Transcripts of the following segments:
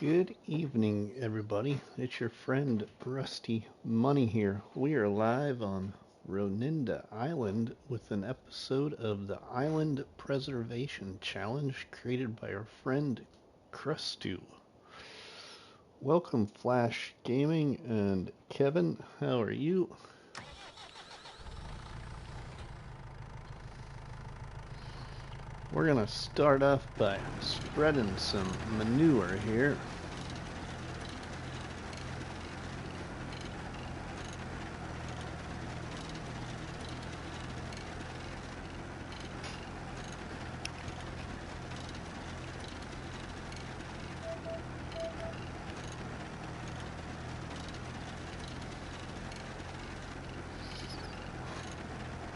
Good evening, everybody. It's your friend Rusty Money here. We are live on Ronîda Island with an episode of the Island Preservation Challenge created by our friend Crustu. Welcome, Flash Gaming and Kevin. How are you? We're going to start off by spreading some manure here.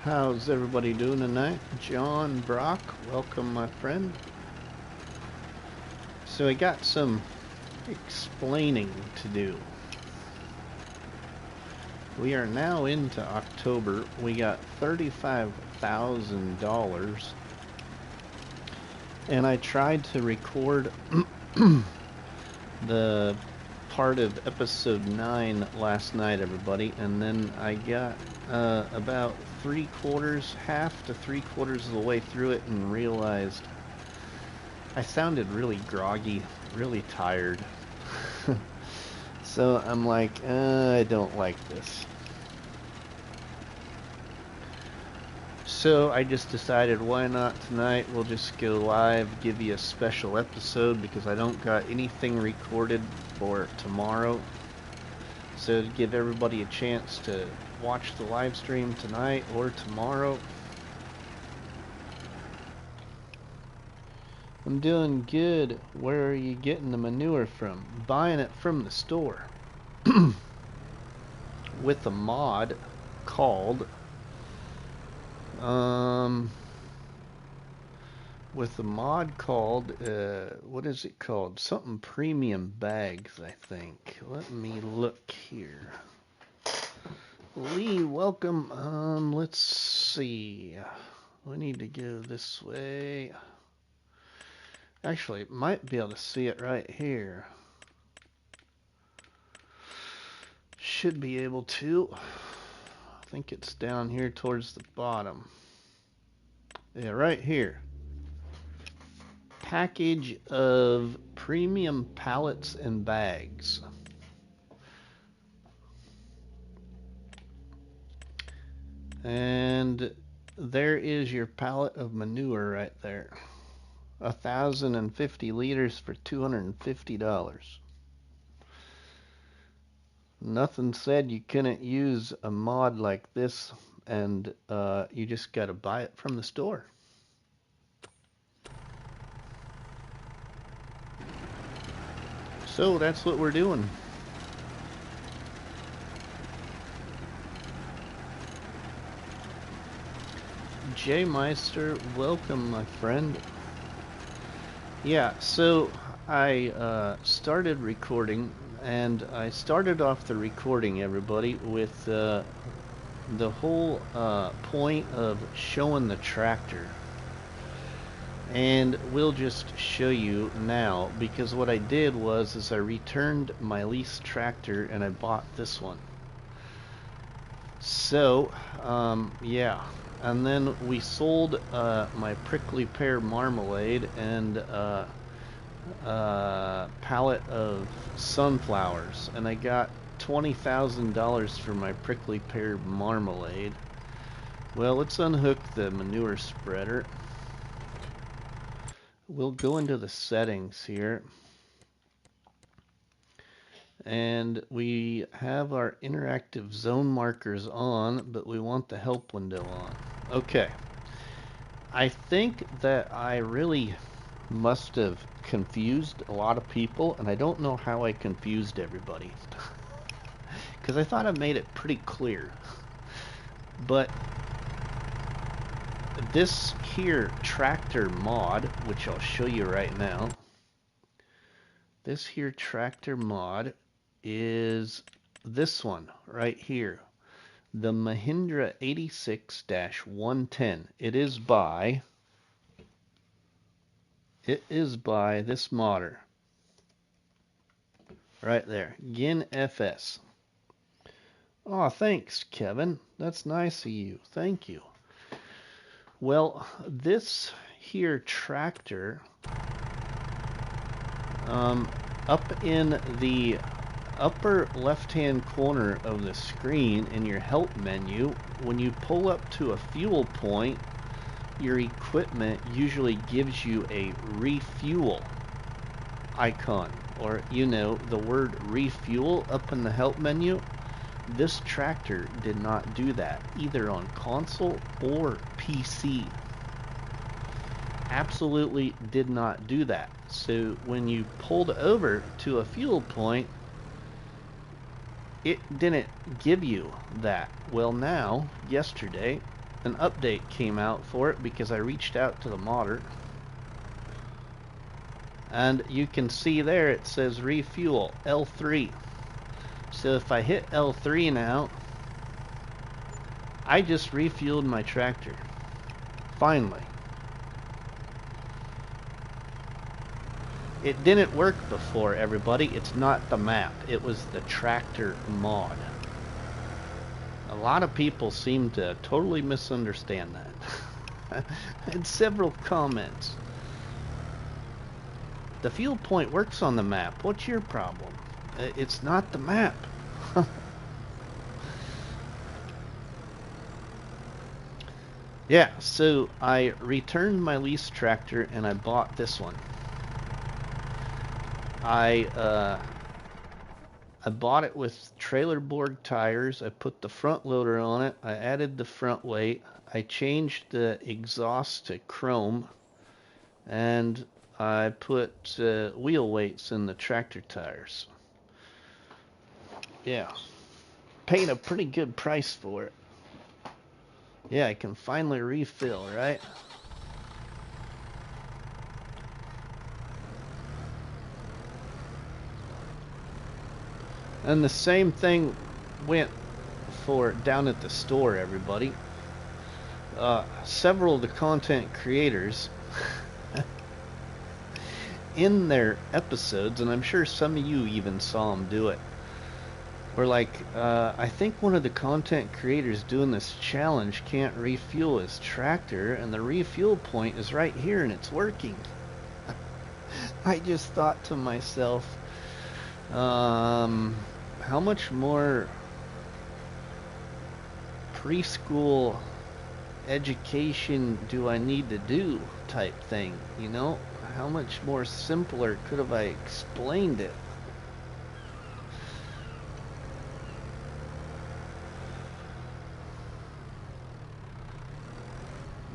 How's everybody doing tonight? John Brock, welcome my friend. So I got some explaining to do. We are now into October. We got $35,000. And I tried to record the part of episode 9 last night, everybody, and then I got about half to three quarters of the way through it and realized I sounded really groggy, really tired. So I'm like, I don't like this. So I just decided, why not tonight? We'll just go live, give you a special episode because I don't got anything recorded for tomorrow. So to give everybody a chance to watch the live stream tonight or tomorrow. I'm doing good. Where are you getting the manure from? Buying it from the store. With a mod called what is it called? Something premium bags, I think. Let me look here. Lee, welcome. Let's see. We need to go this way. Actually, might be able to see it right here. Should be able to. I think it's down here towards the bottom. Yeah, right here. Package of premium pallets and bags. And there is your pallet of manure right there. 1,050 liters for $250. Nothing said you couldn't use a mod like this, and you just got to buy it from the store. So that's what we're doing. Jay Meister, welcome, my friend. Yeah, so I started recording, and I started off the recording, everybody, with the whole point of showing the tractor. And we'll just show you now, because what I did was I returned my leased tractor and I bought this one. So, yeah. And then we sold my prickly pear marmalade and pallet of sunflowers, and I got $20,000 for my prickly pear marmalade. Well, let's unhook the manure spreader. We'll go into the settings here, and we have our interactive zone markers on, but we want the help window on. Okay, I think that I really must have confused a lot of people, and I don't know how I confused everybody because I thought I made it pretty clear. But this here tractor mod, which I'll show you right now, this here tractor mod is this one right here, the Mahindra 86-110. It is by this modder. right there. Gin FS. Oh, thanks, Kevin. That's nice of you. Thank you. Well, this here tractor, up in the upper left-hand corner of the screen in your help menu, when you pull up to a fuel point, your equipment usually gives you a refuel icon, or the word refuel up in the help menu. This tractor did not do that, either on console or PC. Absolutely did not do that. So when you pulled over to a fuel point, it didn't give you that. Well, now, yesterday, an update came out for it because I reached out to the modder. And you can see there it says refuel L3. So if I hit L3 now, I just refueled my tractor. Finally. It didn't work before, everybody. It's not the map. It was the tractor mod. A lot of people seem to totally misunderstand that. I had several comments. The fuel point works on the map. What's your problem? It's not the map. Yeah, so I returned my lease tractor and I bought this one. I bought it with trailer board tires. I put the front loader on it. I added the front weight. I changed the exhaust to chrome, and I put wheel weights in the tractor tires. Yeah, paid a pretty good price for it. Yeah, I can finally refill, right? And the same thing went for down at the store, everybody. Several of the content creators in their episodes, and I'm sure some of you even saw them do it, were like, I think one of the content creators doing this challenge can't refuel his tractor, and the refuel point is right here and it's working. I just thought to myself, how much more preschool education do I need to do type thing, you know? How much more simpler could have I explained it?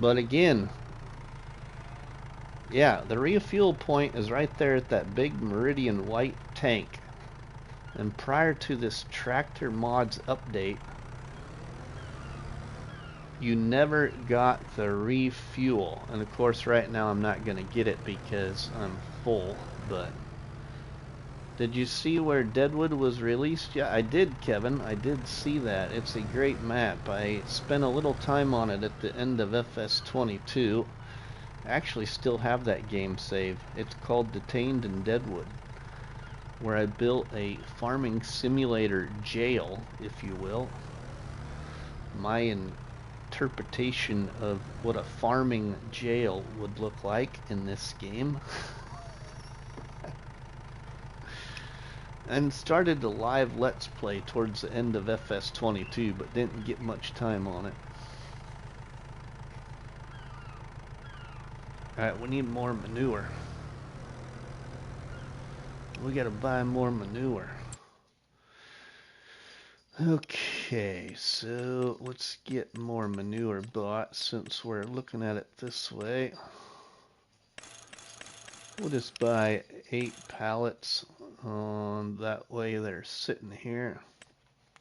But again, yeah, the refuel point is right there at that big Meridian white tank. And prior to this tractor mods update, you never got the refuel. And of course right now I'm not going to get it because I'm full, but did you see where Deadwood was released? Yeah, I did, Kevin. I did see that. It's a great map. I spent a little time on it at the end of FS25. I actually still have that game save. It's called Detained in Deadwood, where I built a farming simulator jail, if you will. My interpretation of what a farming jail would look like in this game. And started a live Let's Play towards the end of FS25, but didn't get much time on it. Alright, we need more manure. We gotta buy more manure. Okay, so let's get more manure bought since we're looking at it this way. We'll just buy 8 pallets. That way they're sitting here.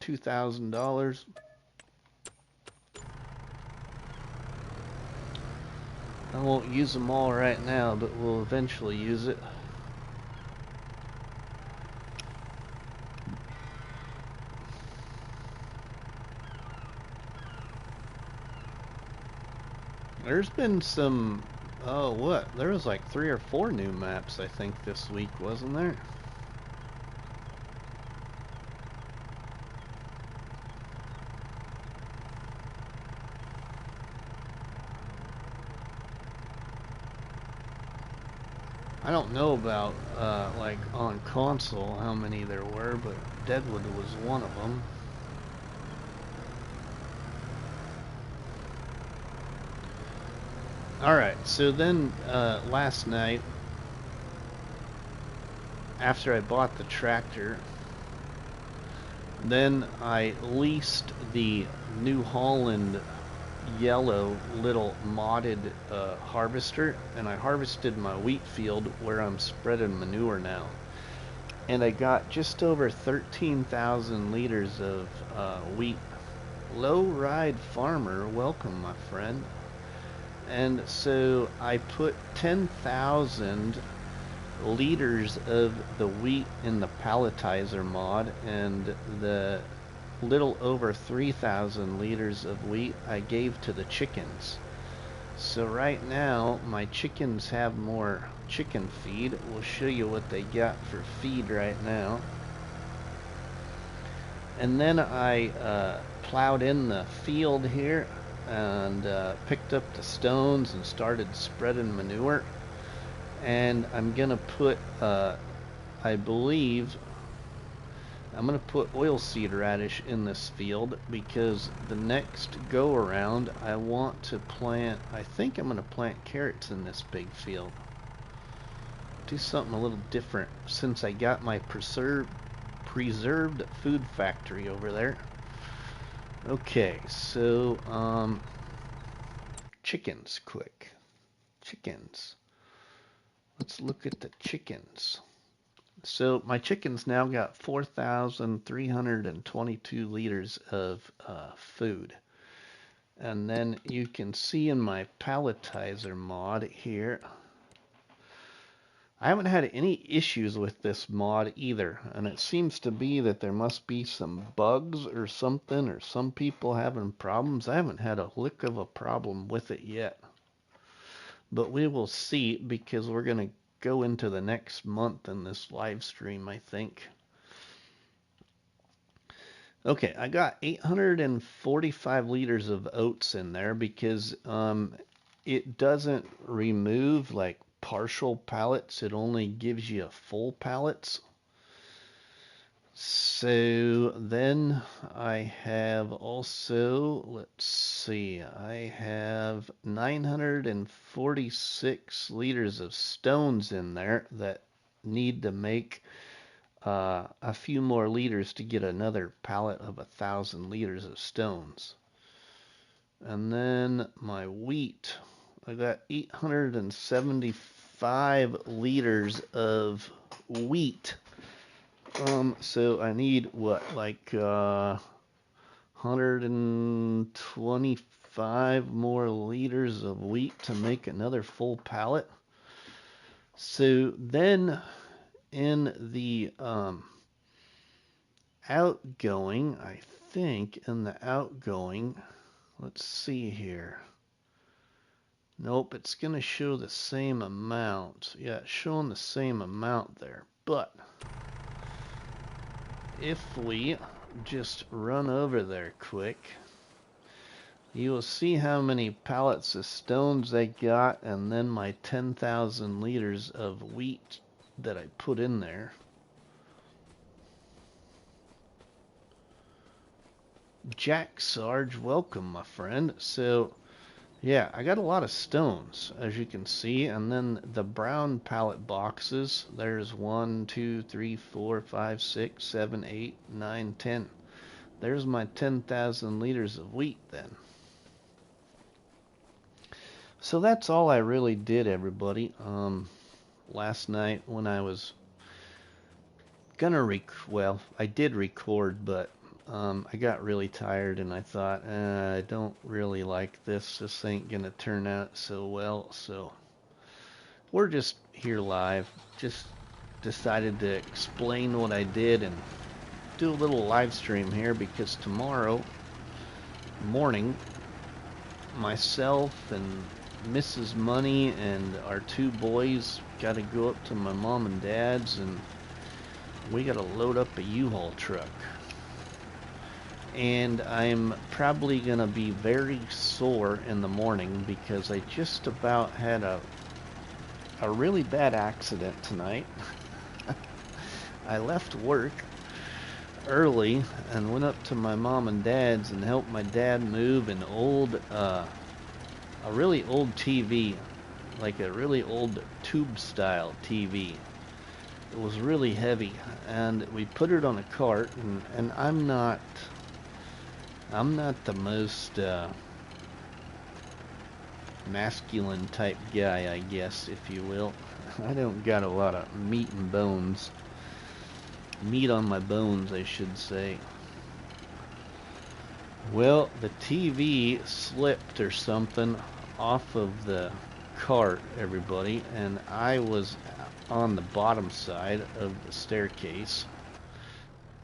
$2,000. I won't use them all right now, but we'll eventually use it. There's been some, there was like 3 or 4 new maps I think this week, wasn't there? I don't know about like on console how many there were, but Deadwood was one of them. Alright, so then last night, after I bought the tractor, then I leased the New Holland yellow little modded harvester, and I harvested my wheat field where I'm spreading manure now. And I got just over 13,000 liters of wheat. Low ride farmer, welcome my friend. And so I put 10,000 liters of the wheat in the palletizer mod, and the little over 3,000 liters of wheat I gave to the chickens. So right now my chickens have more chicken feed. We'll show you what they got for feed right now. And then I plowed in the field here and picked up the stones and started spreading manure. And I'm gonna put I believe I'm going to put oilseed radish in this field because the next go around I want to plant, I think I'm going to plant carrots in this big field. Do something a little different since I got my preserved food factory over there. Okay, so chickens quick. Chickens. Let's look at the chickens. So my chickens now got 4,322 liters of food. And then you can see in my palletizer mod here, I haven't had any issues with this mod either. And it seems to be that there must be some bugs or something, or some people having problems. I haven't had a lick of a problem with it yet. But we will see, because we're going to go into the next month in this live stream, I think. Okay, I got 845 liters of oats in there because it doesn't remove like partial pallets. It only gives you full pallets. So then I have also, let's see, I have 946 liters of stones in there that need to make a few more liters to get another pallet of 1,000 liters of stones. And then my wheat, I got 875 liters of wheat. So I need what, like 125 more liters of wheat to make another full pallet. So then in the outgoing, I think in the outgoing, let's see here. Nope, it's going to show the same amount. Yeah, it's showing the same amount there. But if we just run over there quick, you will see how many pallets of stones I got, and then my 10,000 liters of wheat that I put in there. Jack Sarge, welcome my friend. So yeah, I got a lot of stones, as you can see, and then the brown pallet boxes, there's 1, 2, 3, 4, 5, 6, 7, 8, 9, 10. There's my 10,000 liters of wheat then. So that's all I really did, everybody. Last night when I was gonna well, I did record, but I got really tired and I thought, I don't really like this. This ain't gonna turn out so well. So we're just here live. Just decided to explain what I did and do a little live stream here because tomorrow morning, myself and Mrs. Money and our 2 boys got to go up to my mom and dad's, and we got to load up a U-Haul truck. And I'm probably going to be very sore in the morning because I just about had a a really bad accident tonight. I left work early and went up to my mom and dad's and helped my dad move an old, a really old TV, like a really old tube style TV. It was really heavy, and we put it on a cart, and I'm not the most masculine type guy, I guess, if you will. I don't got a lot of meat and bones. Meat on my bones, I should say. Well, the TV slipped or something off of the cart, everybody, and I was on the bottom side of the staircase,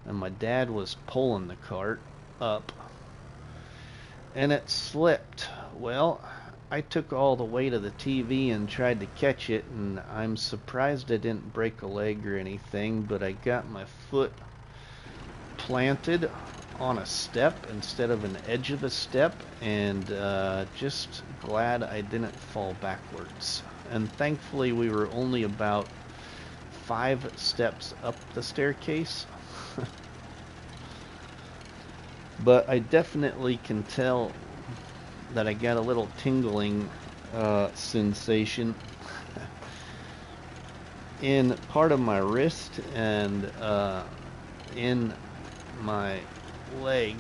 and my dad was pulling the cart up, and it slipped. Well, I took all the weight of the TV and tried to catch it, and I'm surprised I didn't break a leg or anything, but I got my foot planted on a step instead of an edge of a step, and just glad I didn't fall backwards. And thankfully we were only about 5 steps up the staircase. But I definitely can tell that I got a little tingling sensation in part of my wrist and in my leg,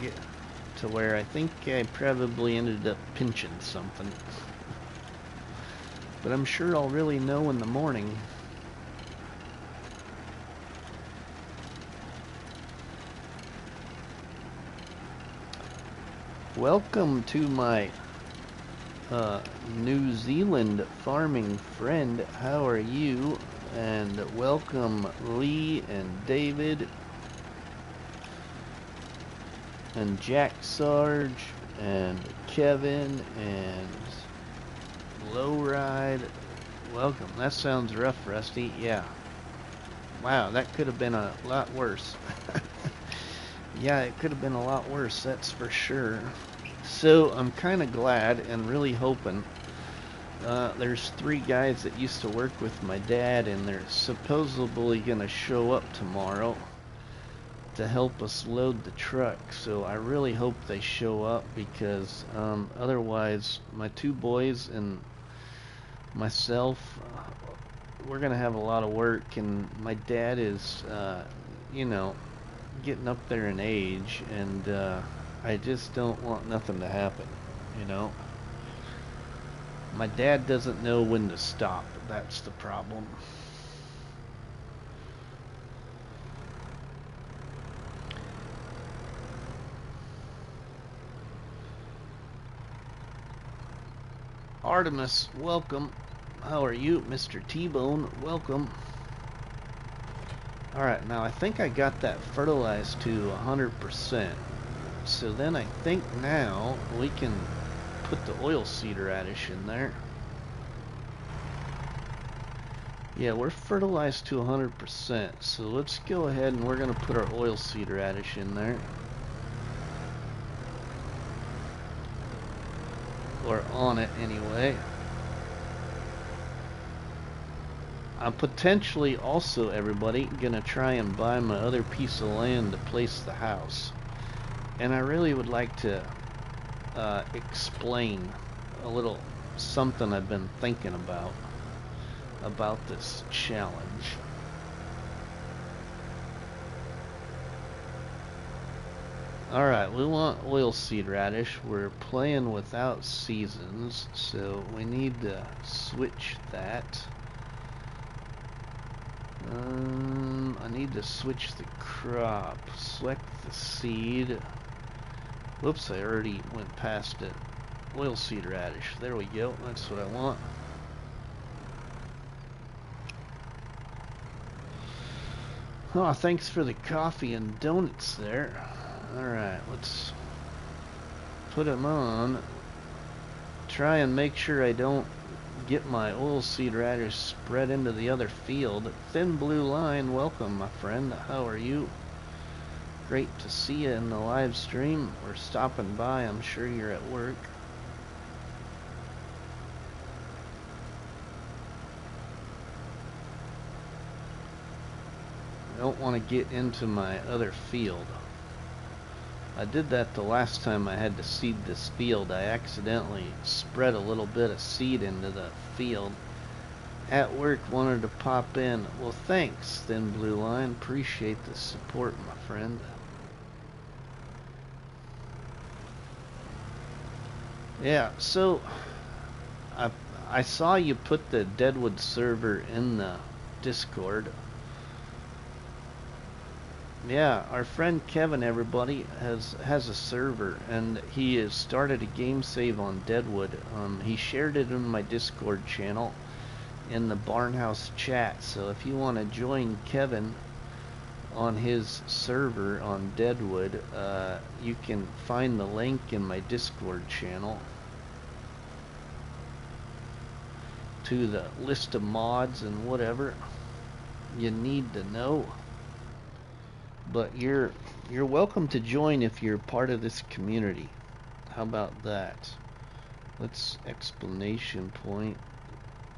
to where I think I probably ended up pinching something. But I'm sure I'll really know in the morning. Welcome to my New Zealand farming friend. How are you? And welcome Lee and David and Jack Sarge and Kevin and Lowride. Welcome. That sounds rough, Rusty. Yeah. Wow, that could have been a lot worse. Yeah, it could have been a lot worse, that's for sure. So I'm kind of glad and really hoping. There's 3 guys that used to work with my dad, and they're supposedly going to show up tomorrow to help us load the truck. So I really hope they show up, because otherwise my 2 boys and myself, we're going to have a lot of work, and my dad is, you know, getting up there in age, and I just don't want nothing to happen, you know. My dad doesn't know when to stop. That's the problem. Artemis, welcome. How are you? Mr. T-Bone, welcome. Alright, now I think I got that fertilized to 100%. So then I think now we can put the oilseed radish in there. Yeah, we're fertilized to 100%. So let's go ahead and we're going to put our oilseed radish in there. Or on it anyway. I'm potentially also, everybody, gonna try and buy my other piece of land to place the house. And I really would like to explain a little something I've been thinking about this challenge. Alright, we want oilseed radish. We're playing without seasons, so we need to switch that. I need to switch the crop. Select the seed. Whoops, I already went past it. Oilseed radish. There we go. That's what I want. Oh, thanks for the coffee and donuts there. Alright, let's put them on. Try and make sure I don't get my oilseed radish spread into the other field. Thin Blue Line, welcome my friend. How are you? Great to see you in the live stream. We're stopping by. I'm sure you're at work. don't want to get into my other field. I did that the last time I had to seed this field. I accidentally spread a little bit of seed into the field. At work, wanted to pop in. Well, thanks, Thin Blue Line. Appreciate the support, my friend. Yeah, so I saw you put the Deadwood server in the Discord. Yeah, our friend Kevin, everybody, has a server, and he has started a game save on Deadwood. He shared it in my Discord channel in the Barnhouse chat. So if you want to join Kevin on his server on Deadwood, you can find the link in my Discord channel to the list of mods and whatever you need to know. But you're welcome to join if you're part of this community. How about that? Let's explanation point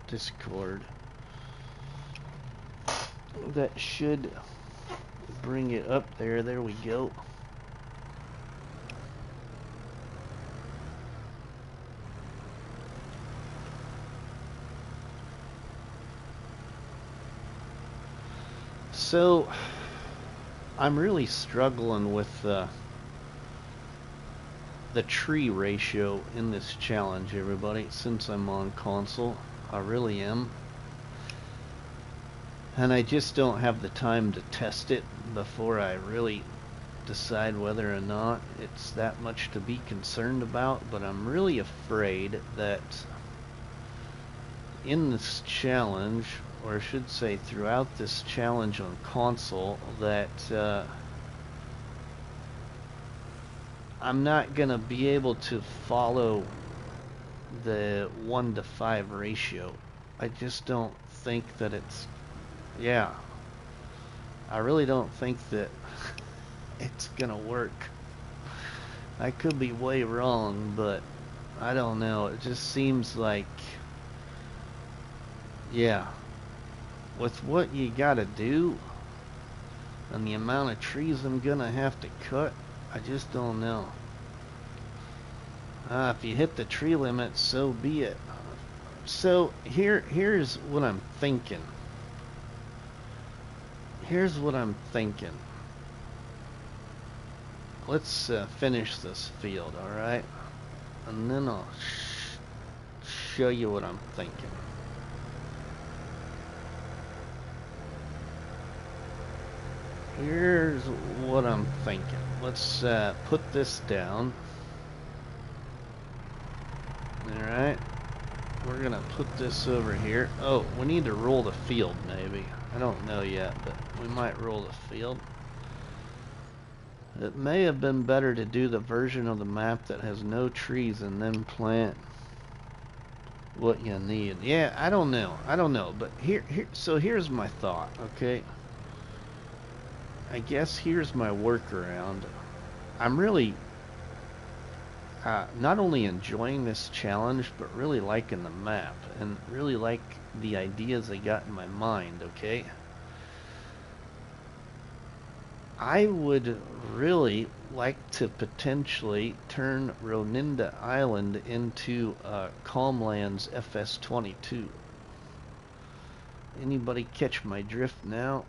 Discord. That should bring it up there. There we go. So I'm really struggling with the tree ratio in this challenge, everybody, since I'm on console. I really am. And I just don't have the time to test it before I really decide whether or not it's that much to be concerned about. But I'm really afraid that in this challenge, or I should say throughout this challenge on console, that I'm not gonna be able to follow the 1 to 5 ratio. I just don't think that it's, yeah, I really don't think that it's gonna work. I could be way wrong, but I don't know. It just seems like, yeah, with what you gotta do and the amount of trees I'm gonna have to cut, I just don't know. If you hit the tree limit, so be it. So here's what I'm thinking. Here's what I'm thinking. Let's finish this field, alright? And then I'll show you what I'm thinking. Here's what I'm thinking. Let's put this down. Alright. We're gonna put this over here. Oh, we need to roll the field, maybe. I don't know yet, but we might roll the field. It may have been better to do the version of the map that has no trees and then plant what you need. Yeah, I don't know. But so here's my thought, okay? I guess here's my workaround. I'm really not only enjoying this challenge, but really liking the map and really like the ideas I got in my mind, okay? I would really like to potentially turn Ronîda Island into Calmlands FS25. Anybody catch my drift now?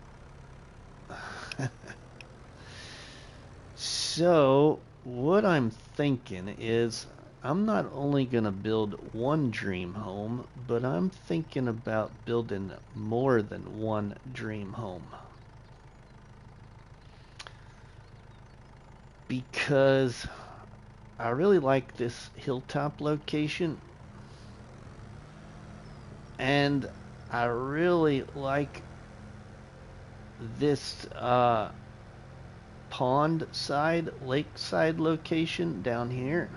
So what I'm thinking is I'm not only going to build one dream home, but I'm thinking about building more than one dream home. Because I really like this hilltop location, and I really like this pond side, lakeside location down here.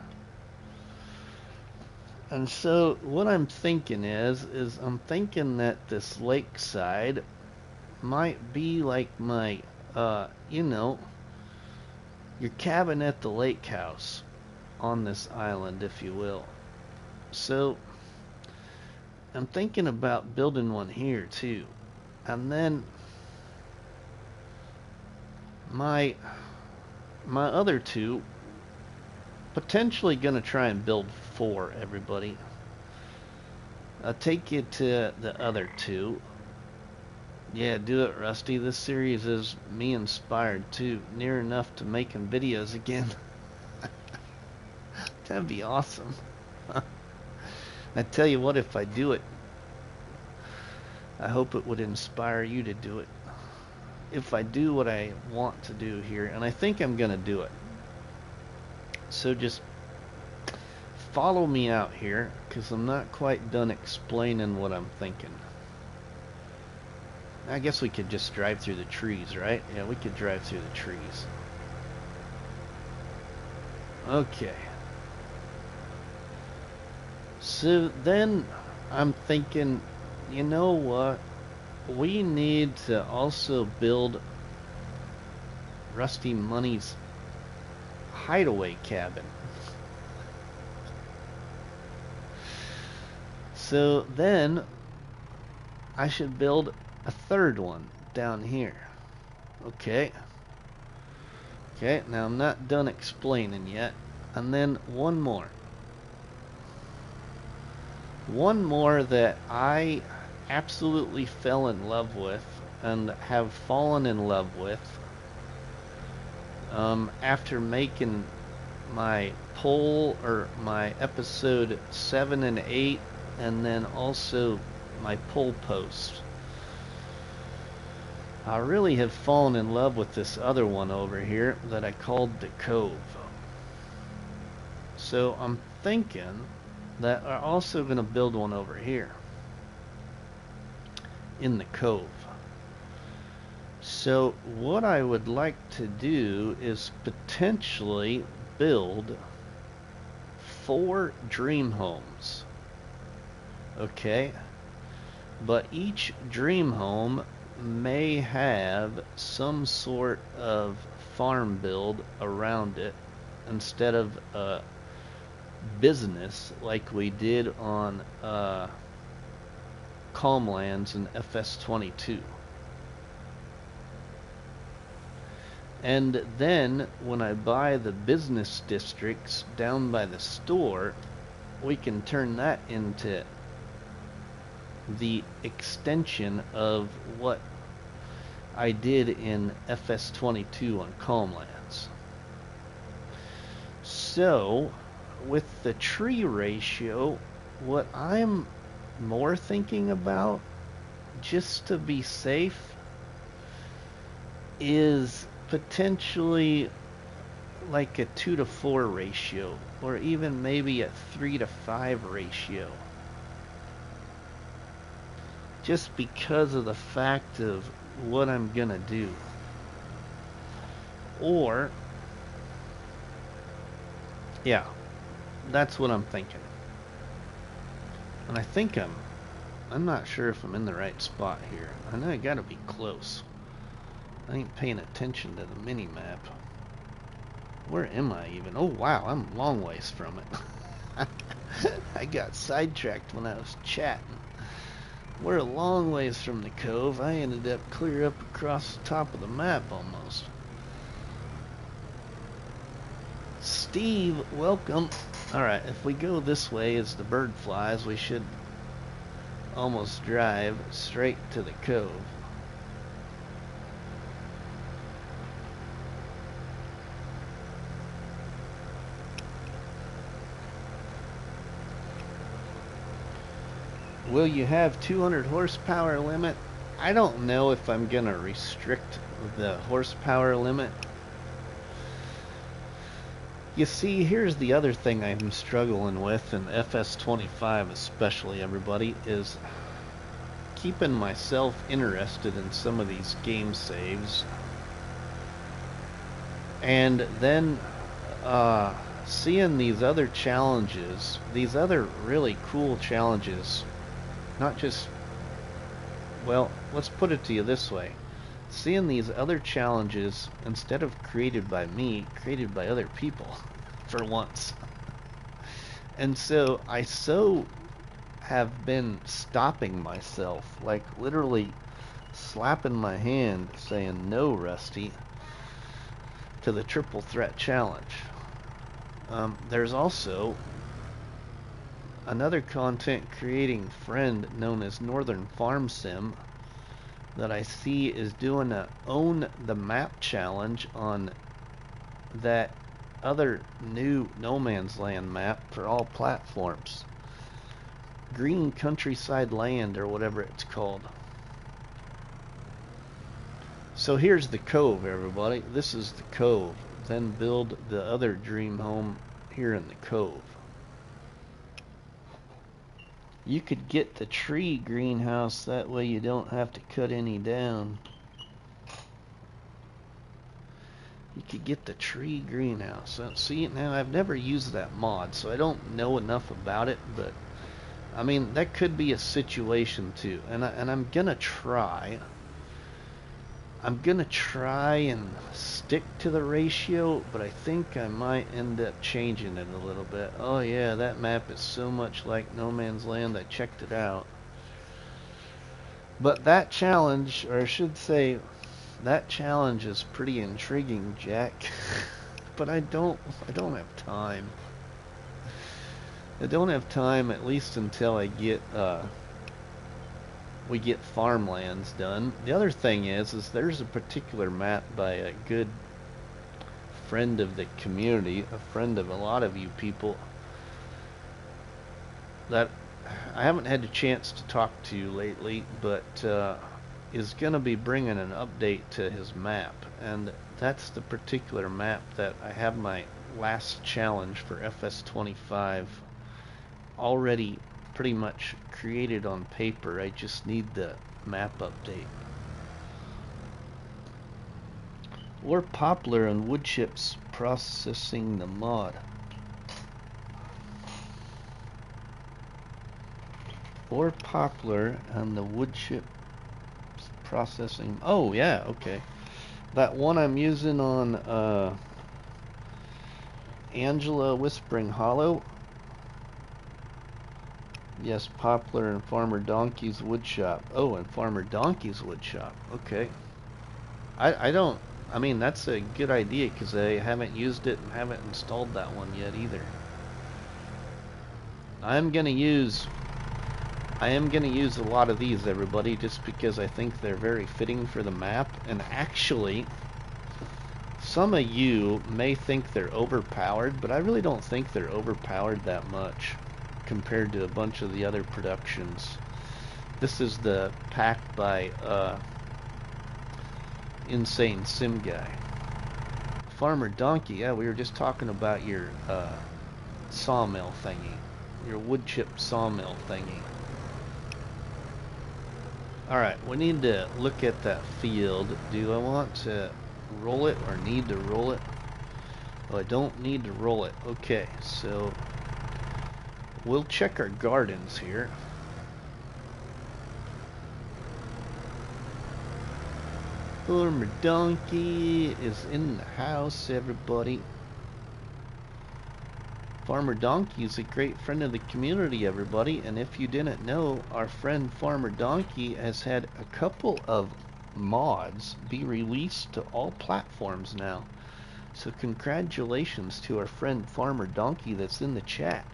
And so what I'm thinking is I'm thinking that this lakeside might be like my, you know, your cabin at the lake house on this island, if you will. So I'm thinking about building one here too. And then my other two, potentially gonna try and build 4, everybody. I'll take you to the other two. Yeah, do it, Rusty. This series is me inspired too. Near enough to making videos again. That'd be awesome. I tell you what, if I do it, I hope it would inspire you to do it. If I do what I want to do here, and I think I'm gonna do it. So just follow me out here, because I'm not quite done explaining what I'm thinking. I guess we could just drive through the trees, right? Yeah, we could drive through the trees. Okay. So then I'm thinking, you know what? We need to also build Rusty Money's hideaway cabin. So then I should build a third one down here. Okay. Okay, now I'm not done explaining yet. And then one more. One more that I absolutely fell in love with and have fallen in love with after making my poll, or my episode 7 and 8, and then also my poll post. I really have fallen in love with this other one over here that I called the Cove. So I'm thinking that I'm also going to build one over here in the Cove. So what I would like to do is potentially build 4 dream homes. Okay? But each dream home may have some sort of farm build around it instead of a business like we did on Calmlands in FS25. And then when I buy the business districts down by the store, we can turn that into the extension of what I did in FS25 on Calmlands. So with the tree ratio, what I'm more thinking about, just to be safe, is potentially like a 2 to 4 ratio, or even maybe a 3 to 5 ratio. Just because of the fact of what I'm gonna do. Or, yeah, that's what I'm thinking. And I think I'm not sure if I'm in the right spot here. I know I gotta be close. I ain't paying attention to the mini-map. Where am I even? Oh wow, I'm a long ways from it. I got sidetracked when I was chatting. We're a long ways from the cove. I ended up clear up across the top of the map almost. Steve, welcome. Alright, if we go this way as the bird flies, we should almost drive straight to the cove. Will you have 200 horsepower limit? I don't know if I'm gonna restrict the horsepower limit. You see, here's the other thing I'm struggling with in FS25 especially, everybody, is keeping myself interested in some of these game saves. And then seeing these other challenges, these other really cool challenges. Not just, well, let's put it to you this way. Seeing these other challenges, instead of created by me, created by other people, for once. And so, I have been stopping myself, like literally slapping my hand, saying, no, Rusty. to the Triple Threat Challenge. There's also another content creating friend known as Northern Farm Sim that I see is doing a Own the Map challenge on that other new No Man's Land map for all platforms. Green Countryside Land, or whatever it's called. So here's the cove, everybody. This is the cove. Then build the other dream home here in the cove. You could get the tree greenhouse, that way you don't have to cut any down. You could get the tree greenhouse. See, now I've never used that mod, so I don't know enough about it, but I mean, that could be a situation too. And I'm gonna try. I'm gonna try and stick to the ratio, but I think I might end up changing it a little bit. Oh yeah, that map is so much like No Man's Land. I checked it out. But that challenge, or I should say, that challenge is pretty intriguing, Jack. But I don't have time. I don't have time, at least until I get we get farmlands done. The other thing is there's a particular map by a good friend of the community, a friend of a lot of you people, that I haven't had a chance to talk to lately, but is going to be bringing an update to his map, and that's the particular map that I have my last challenge for FS25 already pretty much created on paper. I just need the map update. Or poplar and wood chips processing the mod. Or poplar and the wood chips processing. Oh yeah, okay. That one I'm using on Angela Whispering Hollow. Yes, Poplar and Farmer Donkey's wood shop. Oh, and Farmer Donkey's wood shop. Okay. I mean, that's a good idea because I haven't used it and haven't installed that one yet either. I am gonna use a lot of these, everybody, just because I think they're very fitting for the map. And actually, some of you may think they're overpowered, but I really don't think they're overpowered that much compared to a bunch of the other productions. This is the pack by Insane Sim Guy. Farmer Donkey, yeah, we were just talking about your sawmill thingy, your wood chip sawmill thingy. Alright, we need to look at that field. Do I want to roll it or need to roll it? Oh, I don't need to roll it. Okay, so we'll check our gardens here. Farmer Donkey is in the house, everybody. Farmer Donkey is a great friend of the community, everybody. And if you didn't know, our friend Farmer Donkey has had a couple of mods be released to all platforms now. So congratulations to our friend Farmer Donkey that's in the chat.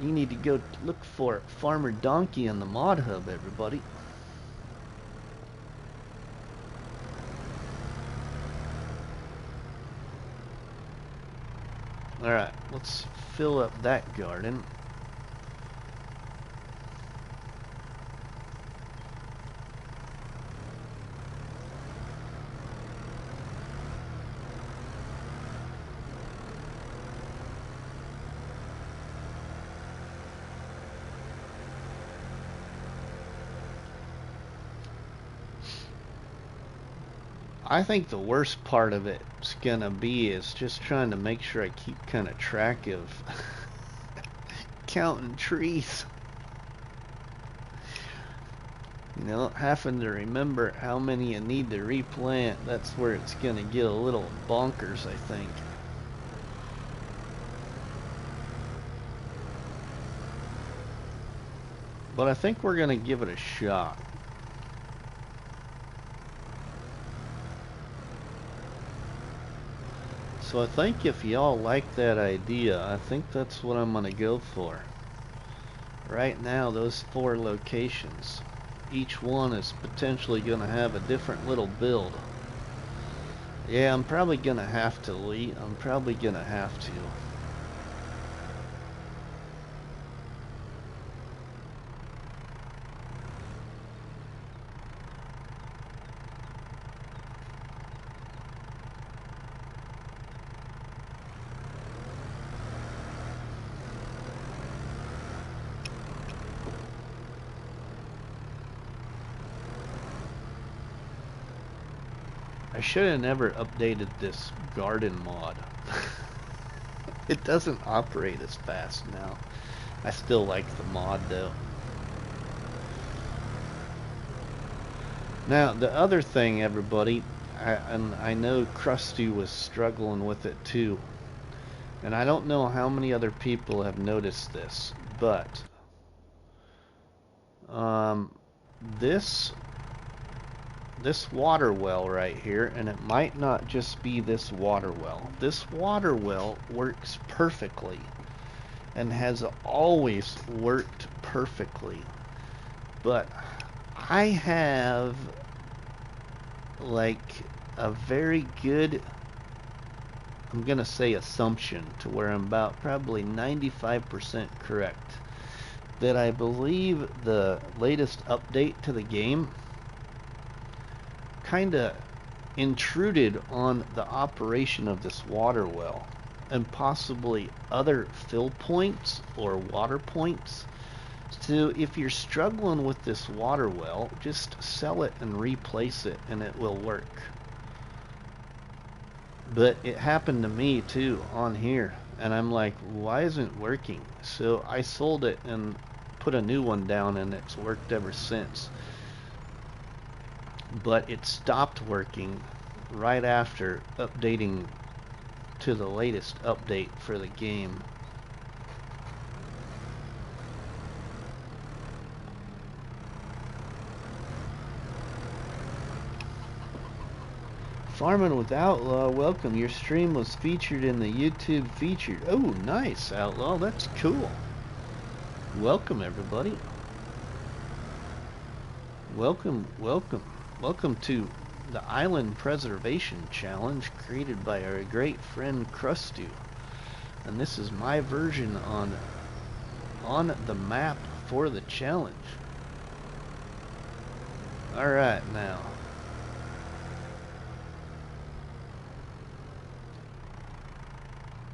You need to go look for Farmer Donkey in the mod hub, everybody. Alright, let's fill up that garden. I think the worst part of it's gonna be is just trying to make sure I keep kind of track of counting trees. You know, having to remember how many you need to replant. That's where it's gonna get a little bonkers, I think. But I think we're gonna give it a shot. So I think if y'all like that idea, I think that's what I'm gonna go for. Right now, those 4 locations, each one is potentially gonna have a different little build. Yeah, I'm probably gonna have to, Lee. I'm probably gonna have to. I should have never updated this garden mod. It doesn't operate as fast now. I still like the mod though. Now, the other thing, everybody, and I know Krusty was struggling with it too, and I don't know how many other people have noticed this, but this water well right here, and it might not just be this water well. This water well works perfectly and has always worked perfectly. But I have like a very good, I'm gonna say assumption, to where I'm about probably 95% correct, that I believe the latest update to the game kinda intruded on the operation of this water well and possibly other fill points or water points. So if you're struggling with this water well, just sell it and replace it and it will work. But it happened to me too on here, and I'm like, why isn't it working? So I sold it and put a new one down, and it's worked ever since. But it stopped working right after updating to the latest update for the game. Farming with Outlaw, welcome. Your stream was featured in the YouTube featured. Oh, nice, Outlaw. That's cool. Welcome, everybody. Welcome, welcome. Welcome to the Island Preservation Challenge created by our great friend Krusty. And this is my version on the map for the challenge. Alright, now.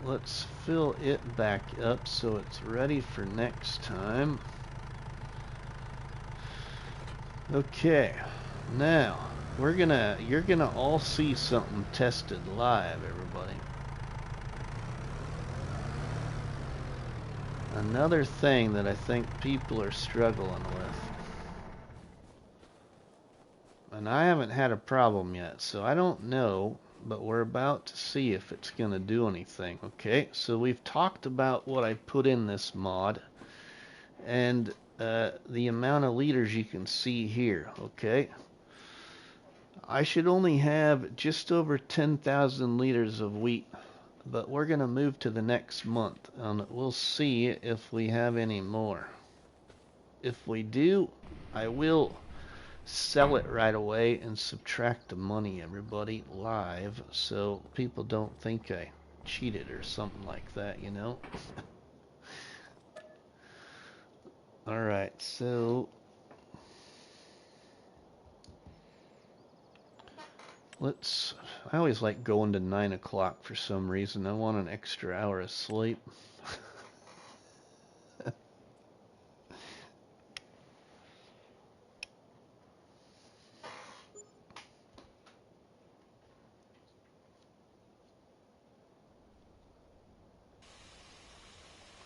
Let's fill it back up so it's ready for next time. Okay, now you're gonna all see something tested live, everybody. Another thing that I think people are struggling with. And I haven't had a problem yet, so I don't know, but we're about to see if it's gonna do anything. Okay, so we've talked about what I put in this mod, and the amount of liters you can see here. Okay, I should only have just over 10,000 liters of wheat, but we're gonna move to the next month, and we'll see if we have any more. If we do, I will sell it right away and subtract the money, everybody, live, so people don't think I cheated or something like that, you know. Alright, so I always like going to 9 o'clock for some reason. I want an extra hour of sleep.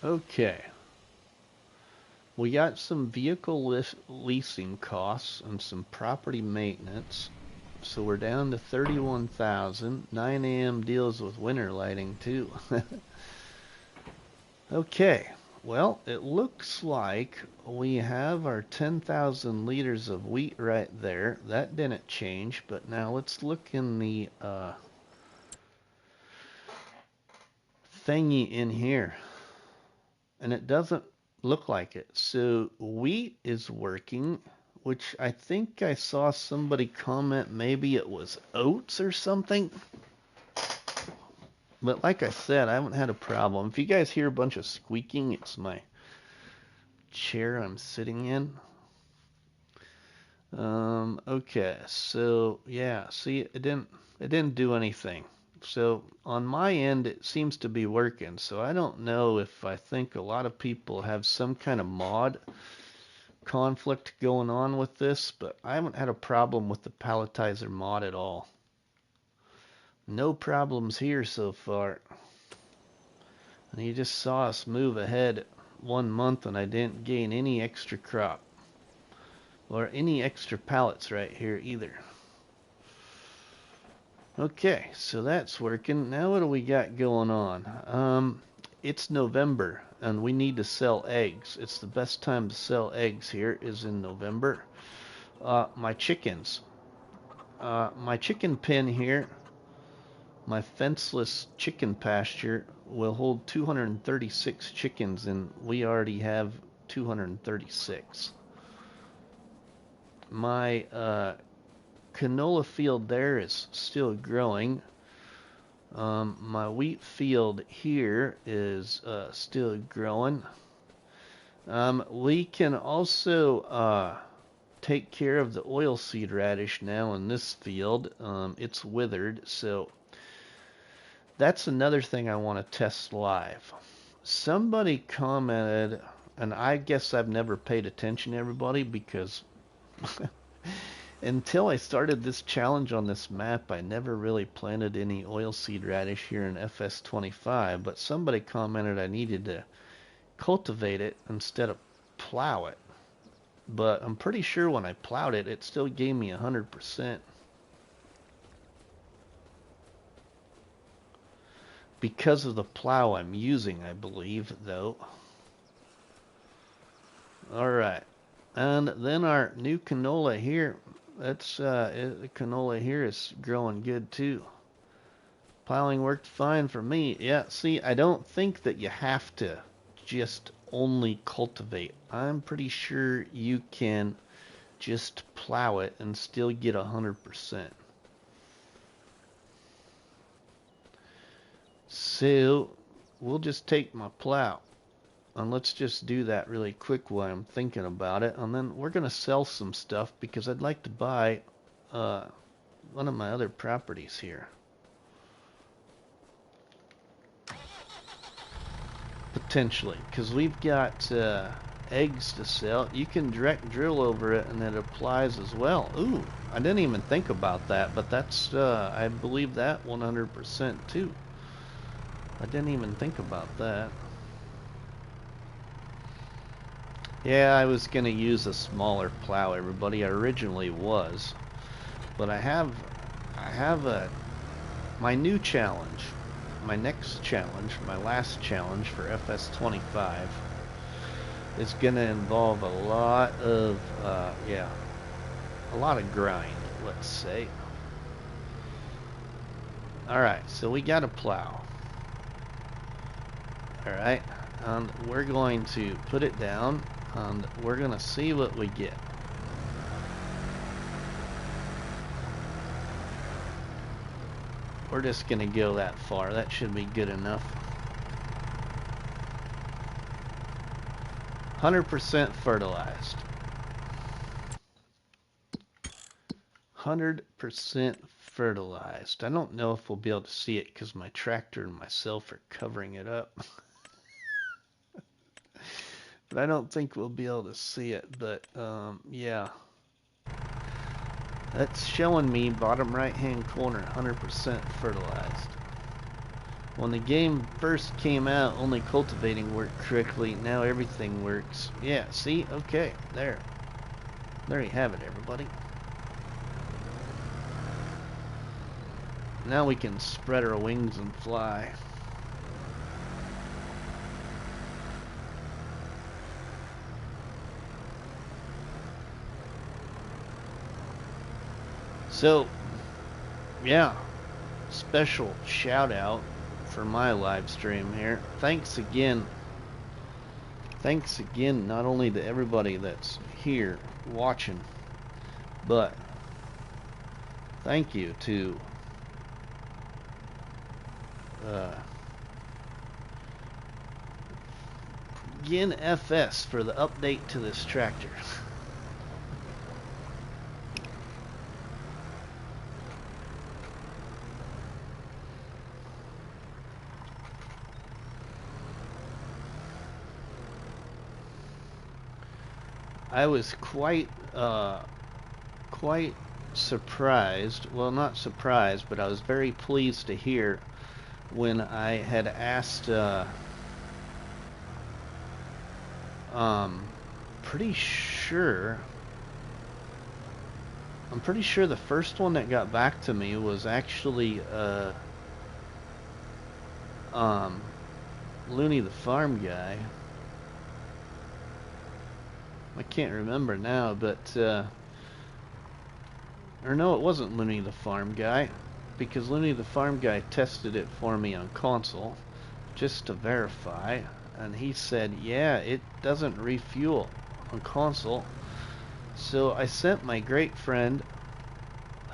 Okay. We got some vehicle leasing costs and some property maintenance. So we're down to 31,000. 9 a.m. deals with winter lighting too. Okay. Well, it looks like we have our 10,000 liters of wheat right there. That didn't change, but now let's look in the thingy in here. And it doesn't look like it. So wheat is working, which I think I saw somebody comment maybe it was oats or something. But like I said, I haven't had a problem. If you guys hear a bunch of squeaking, it's my chair I'm sitting in. Okay, so yeah, see, it didn't do anything. So on my end, it seems to be working. So I don't know if I think a lot of people have some kind of mod conflict going on with this, but I haven't had a problem with the palletizer mod at all. No problems here so far. And you just saw us move ahead 1 month and I didn't gain any extra crop. Or any extra pallets right here either. Okay, so that's working. Now what do we got going on? It's November and we need to sell eggs. It's the best time to sell eggs here is in November. My chickens. My chicken pen here, my fenceless chicken pasture will hold 236 chickens and we already have 236. My canola field there is still growing. My wheat field here is still growing. We can also take care of the oilseed radish now in this field. It's withered, so that's another thing I want to test live. Somebody commented, and I guess I've never paid attention to everybody because until I started this challenge on this map, I never really planted any oilseed radish here in FS25, but somebody commented I needed to cultivate it instead of plow it. But I'm pretty sure when I plowed it, it still gave me 100%. Because of the plow I'm using, I believe, though. Alright. And then our new canola here, that's the canola here is growing good too. Plowing worked fine for me. Yeah, see, I don't think that you have to just only cultivate. I'm pretty sure you can just plow it and still get 100%. So we'll just take my plow and let's just do that really quick while I'm thinking about it, and then we're gonna sell some stuff because I'd like to buy one of my other properties here. Potentially, because we've got eggs to sell. You can direct drill over it and it applies as well. Ooh, I didn't even think about that, but that's I believe that 100% too. I didn't even think about that. Yeah, I was gonna use a smaller plow, everybody. I originally was, but I have my new challenge, my next challenge, my last challenge for FS25 is gonna involve a lot of a lot of grind, let's say. All right, so we got a plow. All right, and we're going to put it down and we're gonna see what we get. We're just gonna go that far. That should be good enough. 100% fertilized. 100% fertilized. I don't know if we'll be able to see it because my tractor and myself are covering it up. But I don't think we'll be able to see it. But yeah, that's showing me bottom right hand corner 100% fertilized. When the game first came out, only cultivating worked correctly. Now everything works. Yeah, see? Okay, there you have it, everybody. Now we can spread our wings and fly. So, yeah, special shout out for my live stream here. Thanks again. Thanks again, not only to everybody that's here watching, but thank you to again FS for the update to this tractor. I was quite surprised, well, not surprised, but I was very pleased to hear when I had asked I'm pretty sure the first one that got back to me was actually Looney the farm guy. I can't remember now, but or no, it wasn't Looney the farm guy, because Looney the farm guy tested it for me on console just to verify, and he said, yeah, it doesn't refuel on console. So I sent my great friend,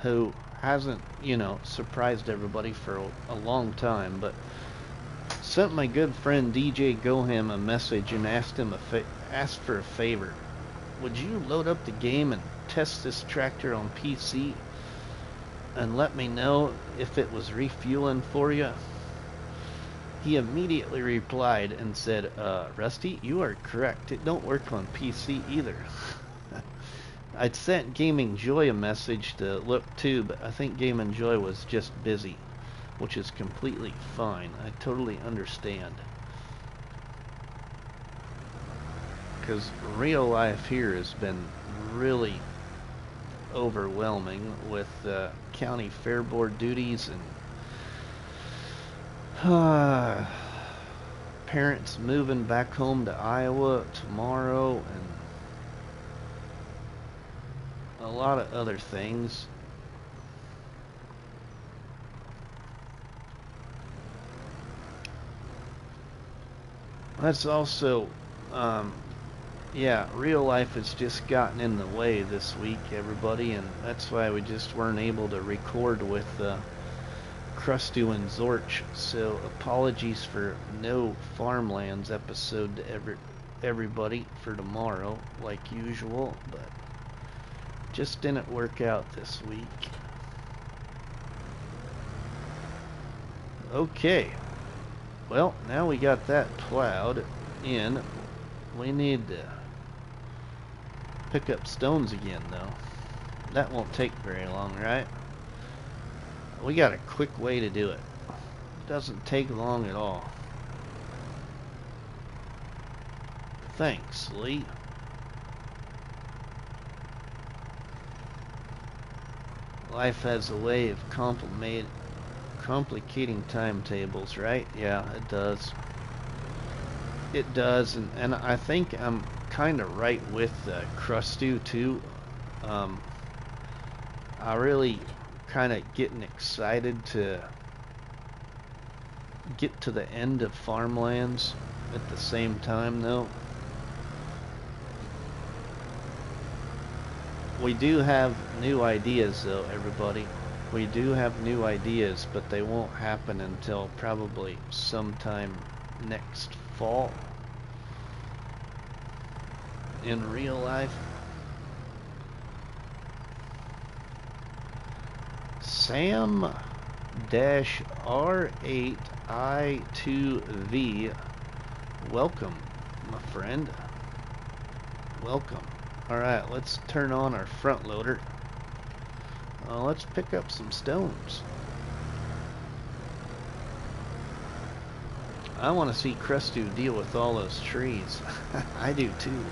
who hasn't, you know, surprised everybody for a long time, but sent my good friend DJ Goham a message and asked him asked for a favor. Would you load up the game and test this tractor on PC and let me know if it was refueling for you? He immediately replied and said, Rusty, you are correct. It don't work on PC either. I'd sent Gaming Joy a message to look too, but I think Gaming Joy was just busy, which is completely fine. I totally understand. Because real life here has been really overwhelming with county fair board duties and parents moving back home to Iowa tomorrow and a lot of other things. That's also yeah, real life has just gotten in the way this week, everybody, and that's why we just weren't able to record with Crustu and Zorch. So apologies for no Farmlands episode to everybody for tomorrow, like usual, but just didn't work out this week. Okay, well, now we got that plowed in. We need to pick up stones again, though. That won't take very long, right? We got a quick way to do it. It doesn't take long at all. Thanks, Lee. Life has a way of complicating timetables, right? Yeah, it does. It does, and I think I'm kind of right with Crustu too. I really kind of getting excited to get to the end of Farmlands at the same time, though. We do have new ideas, though, everybody. We do have new ideas, but they won't happen until probably sometime next fall. In real life. Sam-R8I2V, welcome, my friend. Welcome. Alright, let's turn on our front loader. Let's pick up some stones. I want to see Crustu deal with all those trees. I do too.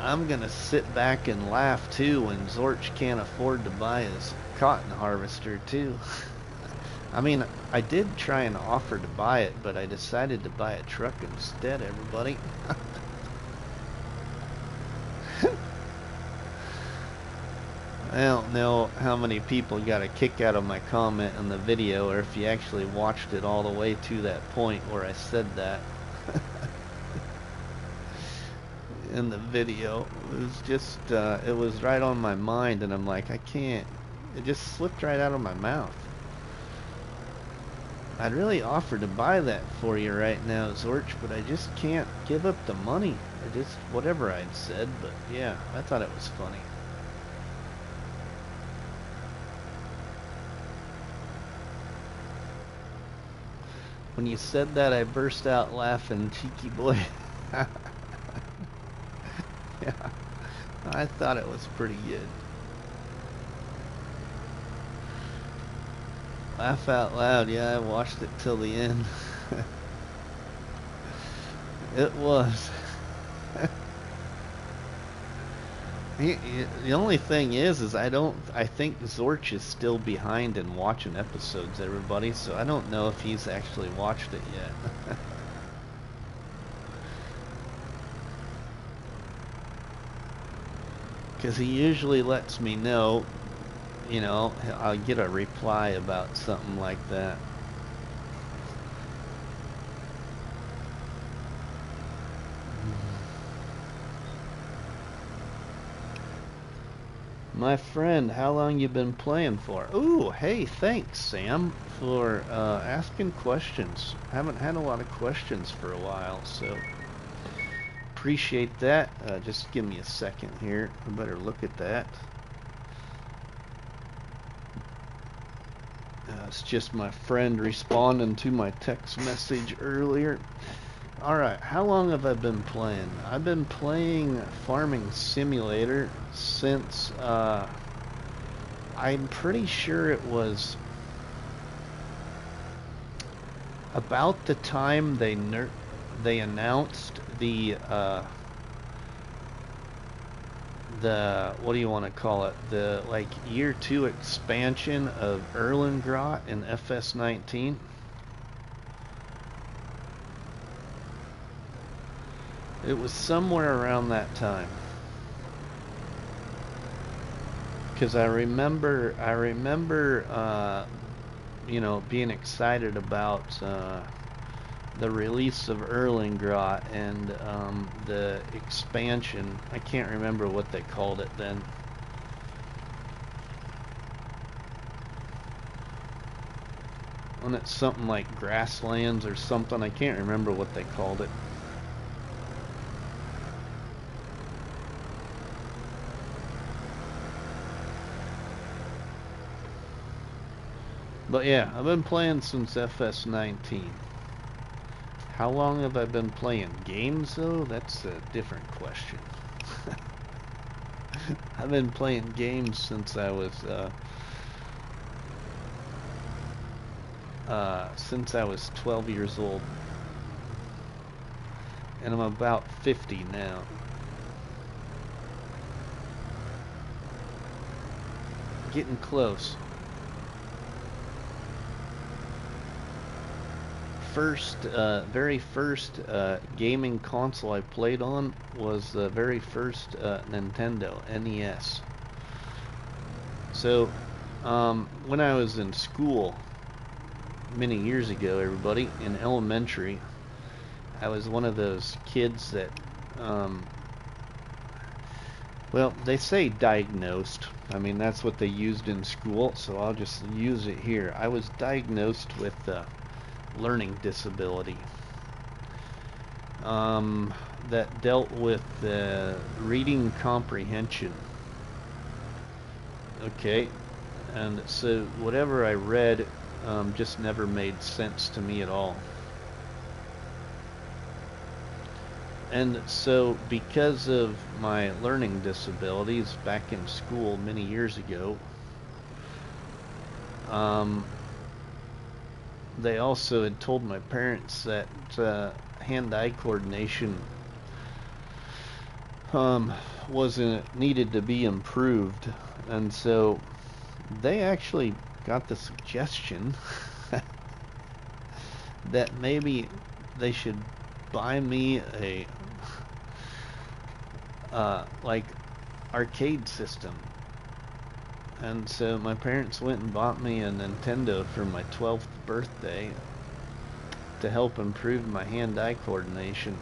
I'm gonna sit back and laugh too when Zorch can't afford to buy his cotton harvester too. I mean, I did try and offer to buy it, but I decided to buy a truck instead, everybody. I don't know how many people got a kick out of my comment in the video, or if you actually watched it all the way to that point where I said that in the video. It was just, it was right on my mind, and I'm like, I can't. It just slipped right out of my mouth. I'd really offer to buy that for you right now, Zorch, but I just can't give up the money. I just, whatever I'd said, but yeah, I thought it was funny. When you said that, I burst out laughing, cheeky boy. Yeah, I thought it was pretty good. Laugh out loud, yeah, I watched it till the end. It was. The only thing is I think Zorch is still behind in watching episodes, everybody, so I don't know if he's actually watched it yet. Because he usually lets me know, you know, I'll get a reply about something like that. My friend, how long you been playing for? Ooh, hey, thanks, Sam, for asking questions. Haven't had a lot of questions for a while, so appreciate that. Just give me a second here. I better look at that. It's just my friend responding to my text message earlier. Alright, how long have I been playing? I've been playing Farming Simulator since, I'm pretty sure it was about the time they announced the what do you want to call it? The, like, year 2 expansion of Erlengrot in FS19. It was somewhere around that time. Because I remember, you know, being excited about the release of Erlengrot and the expansion. I can't remember what they called it then. Wasn't it something like Grasslands or something? I can't remember what they called it. But yeah, I've been playing since FS19. How long have I been playing games, though? That's a different question. I've been playing games since I was 12 years old. And I'm about 50 now. Getting close. Very first gaming console I played on was the very first Nintendo NES. So when I was in school many years ago, everybody, in elementary, I was one of those kids that well, they say diagnosed. I mean, that's what they used in school, so I'll just use it here. I was diagnosed with learning disability that dealt with reading comprehension. Okay, and so whatever I read just never made sense to me at all. And so because of my learning disabilities back in school many years ago, they also had told my parents that hand-eye coordination needed to be improved, and so they actually got the suggestion that maybe they should buy me a like arcade system And so my parents went and bought me a Nintendo for my 12th birthday to help improve my hand-eye coordination.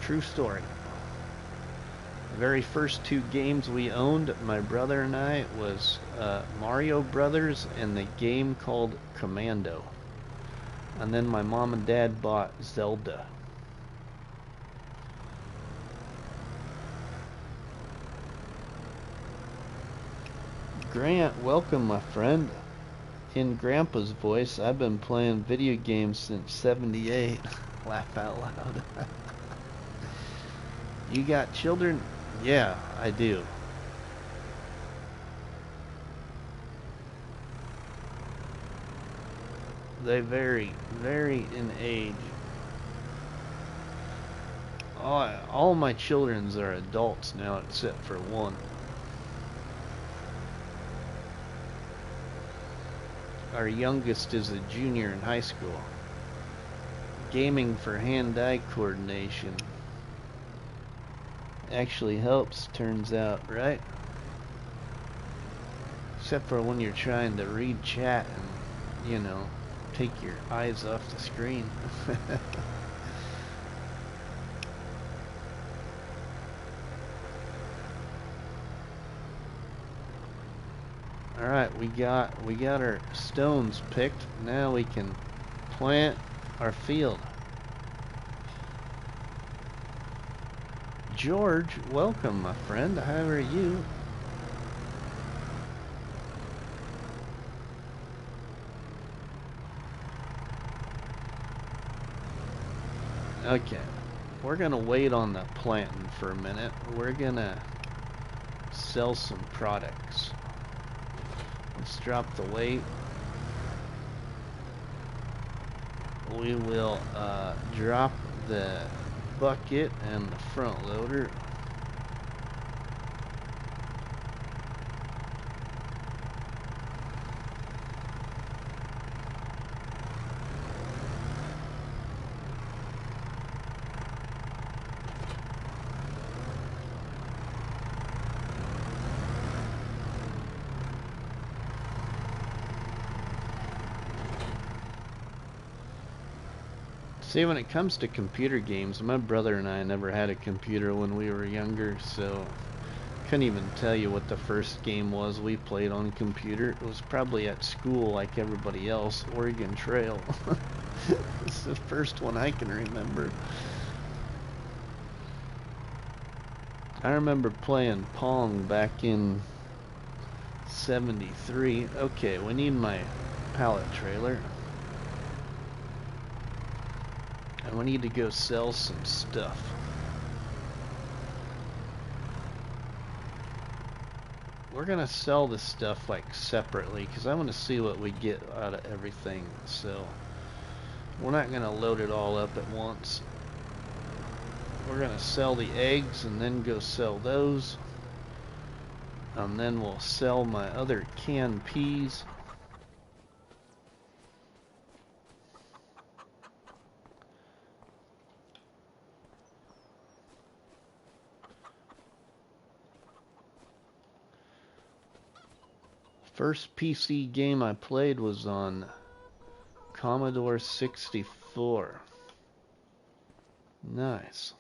True story. The very first two games we owned, my brother and I, was Mario Brothers and the game called Commando. And then my mom and dad bought Zelda. Grant, welcome, my friend. In Grandpa's voice, I've been playing video games since '78. Laugh out loud. You got children? Yeah, I do. They vary in age. All my children's are adults now except for one. Our youngest is a junior in high school. Gaming for hand-eye coordination actually helps, turns out, right? Except for when you're trying to read chat and, you know, take your eyes off the screen. Alright, we got our stones picked. Now we can plant our field. George, welcome, my friend. How are you? Okay, we're gonna wait on the planting for a minute. We're gonna sell some products. Let's drop the weight. We will drop the bucket and the front loader. See, when it comes to computer games, my brother and I never had a computer when we were younger, so couldn't even tell you what the first game was we played on computer. It was probably at school like everybody else, Oregon Trail. It's the first one I can remember. I remember playing Pong back in '73. Okay, we need my pallet trailer. And we need to go sell some stuff. We're gonna sell this stuff like separately because I want to see what we get out of everything. So we're not gonna load it all up at once. We're gonna sell the eggs and then go sell those. And then we'll sell my other canned peas. First PC game I played was on Commodore 64. Nice.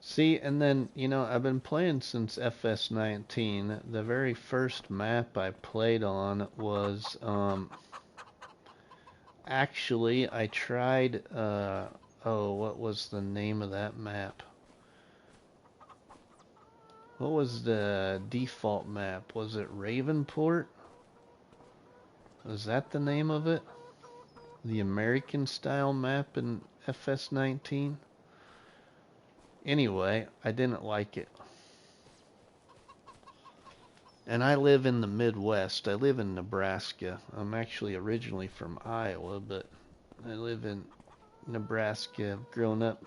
See, and then, you know, I've been playing since FS19. The very first map I played on was, actually, I tried, oh, what was the name of that map? What was the default map? Was it Ravenport? Was that the name of it? The American style map in FS19? Anyway, I didn't like it. And I live in the Midwest. I live in Nebraska. I'm actually originally from Iowa, but I live in Nebraska. I've grown up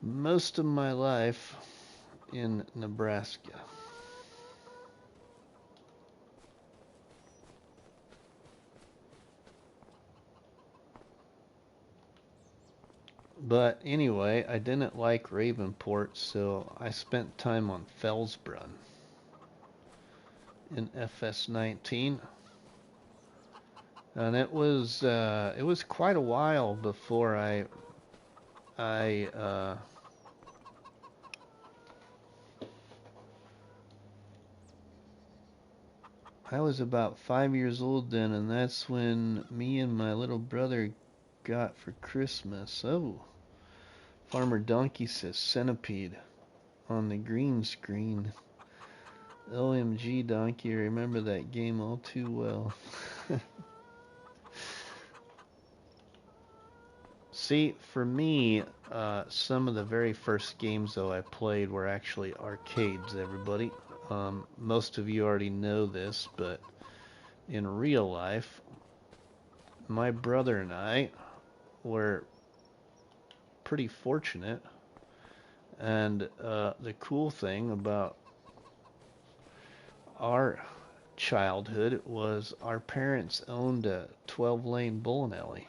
most of my life in Nebraska. But anyway, I didn't like Ravenport, so I spent time on Felsbrunn in FS19. And it was quite a while before I I was about 5 years old then, and that's when me and my little brother got for Christmas. Oh, Farmer Donkey says centipede on the green screen. OMG, Donkey, I remember that game all too well. See, for me, some of the very first games though I played were actually arcades, everybody. Most of you already know this, but in real life, my brother and I were pretty fortunate. And the cool thing about our childhood was our parents owned a 12-lane bowling alley.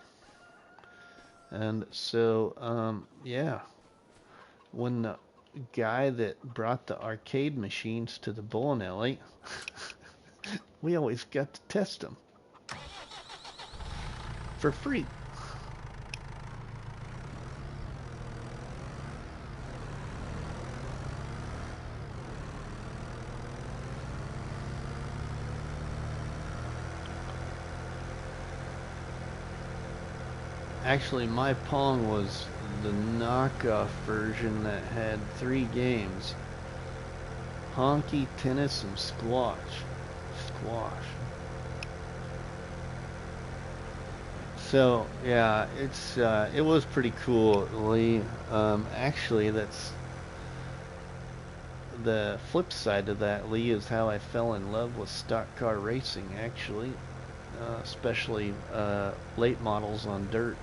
And so, yeah, when the guy that brought the arcade machines to the bowling alley, we always got to test them for free. Actually, my Pong was the knockoff version that had 3 games: honky, tennis, and squash. So yeah, it was pretty cool, Lee. Actually, that's the flip side of that, Lee, is how I fell in love with stock car racing. Actually, especially late models on dirt.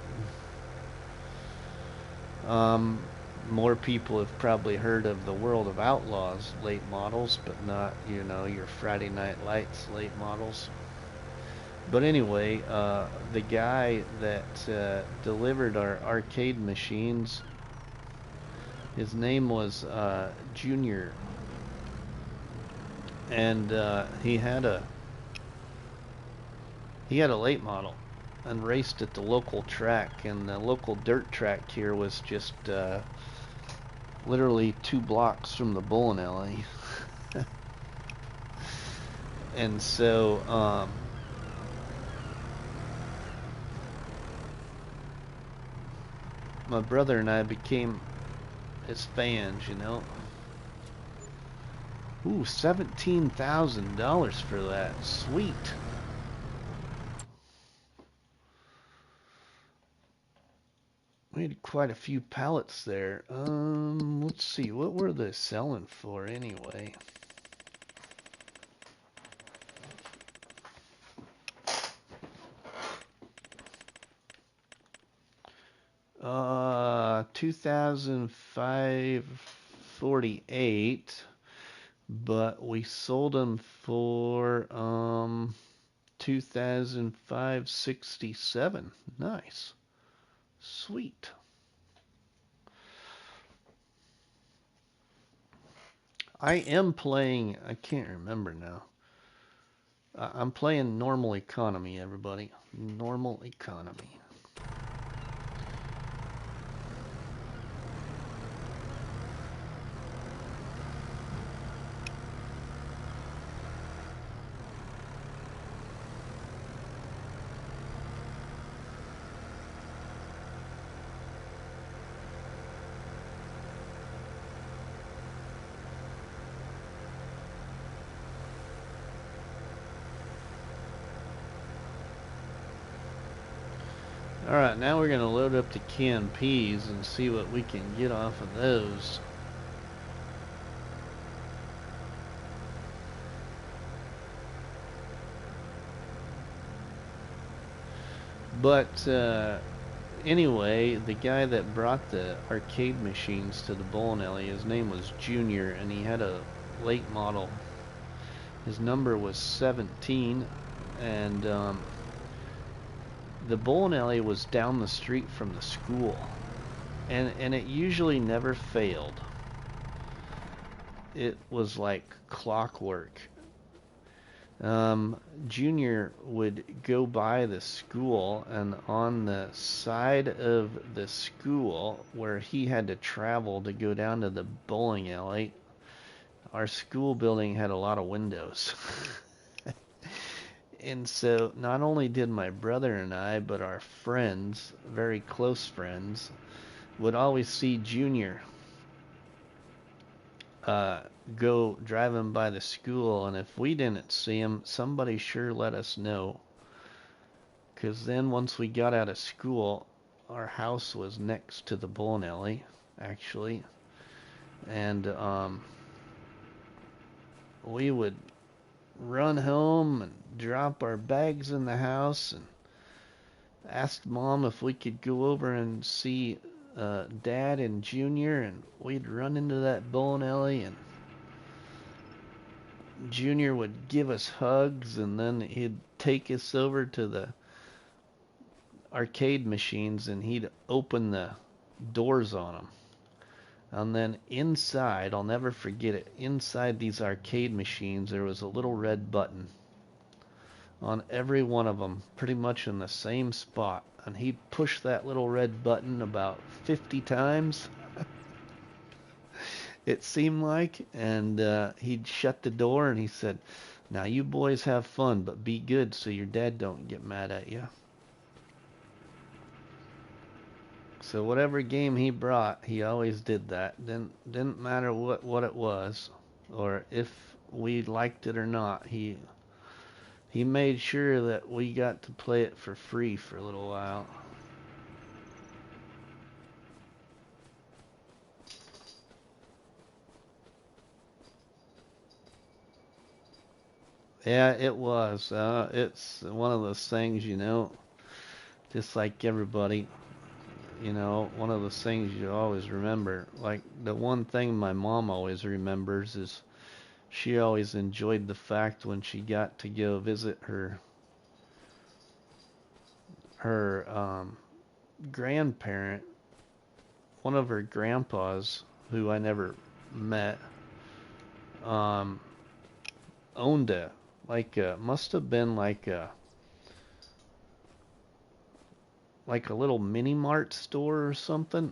More people have probably heard of the World of Outlaws late models, but not, your Friday Night Lights late models. But anyway, the guy that delivered our arcade machines, his name was Junior, and he had a late model and raced at the local track, and the local dirt track here was just literally 2 blocks from the bowling alley. And so my brother and I became his fans, Ooh, $17,000 for that. Sweet. We had quite a few pallets there. Let's see, what were they selling for anyway? Uh, 2,548, but we sold them for 2,567. Nice. Sweet. I am playing, I can't remember now. I'm playing normal economy, everybody. Normal economy. Alright, now we're going to load up the canned peas and see what we can get off of those. But anyway, the guy that brought the arcade machines to the bowling alley, his name was Junior, and he had a late model. His number was 17, and the bowling alley was down the street from the school. and it usually never failed. It was like clockwork. Junior would go by the school, and on the side of the school where he had to travel to go down to the bowling alley, our school building had a lot of windows. And so not only did my brother and I, but our friends, very close friends, would always see Junior go driving by the school, and if we didn't see him, somebody sure let us know. Because then once we got out of school, our house was next to the bowling alley, actually. And we would run home and drop our bags in the house and asked Mom if we could go over and see Dad and Junior, and we'd run into that bowling alley, and Junior would give us hugs, and then he'd take us over to the arcade machines, and he'd open the doors on them. And then inside, I'll never forget it, inside these arcade machines there was a little red button on every one of them, pretty much in the same spot. And he'd push that little red button about 50 times, it seemed like, and he'd shut the door and he said, "Now you boys have fun, but be good so your dad don't get mad at you." So whatever game he brought, he always did that. Didn't matter what it was, or if we liked it or not. He made sure that we got to play it for free for a little while. Yeah, it was. It's one of those things, just like everybody, one of those things you always remember. Like the one thing my mom always remembers is she always enjoyed the fact when she got to go visit her grandparent, one of her grandpas, who I never met, um, owned must have been like a little mini mart store or something.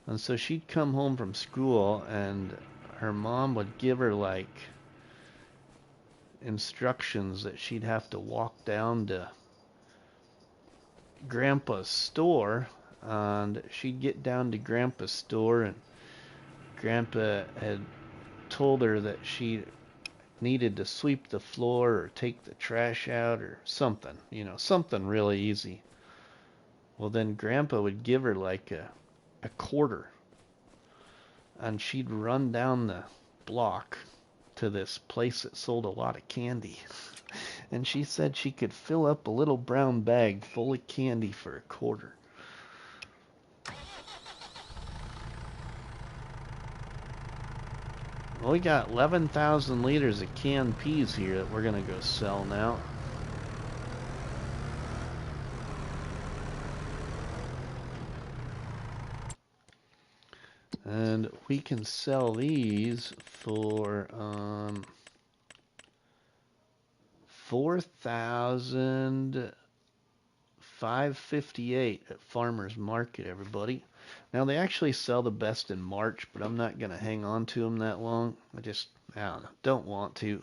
And so she'd come home from school and her mom would give her instructions that she'd have to walk down to Grandpa's store, and she'd get down to Grandpa's store, and Grandpa had told her that she needed to sweep the floor or take the trash out or something, something really easy. Well, then Grandpa would give her a quarter, and she'd run down the block to this place that sold a lot of candy. And she said she could fill up a little brown bag full of candy for a quarter. Well, we got 11,000 liters of canned peas here that we're going to go sell now. And we can sell these for 4,558 at Farmer's Market, everybody. Now they actually sell the best in March, but I'm not going to hang on to them that long. I don't want to.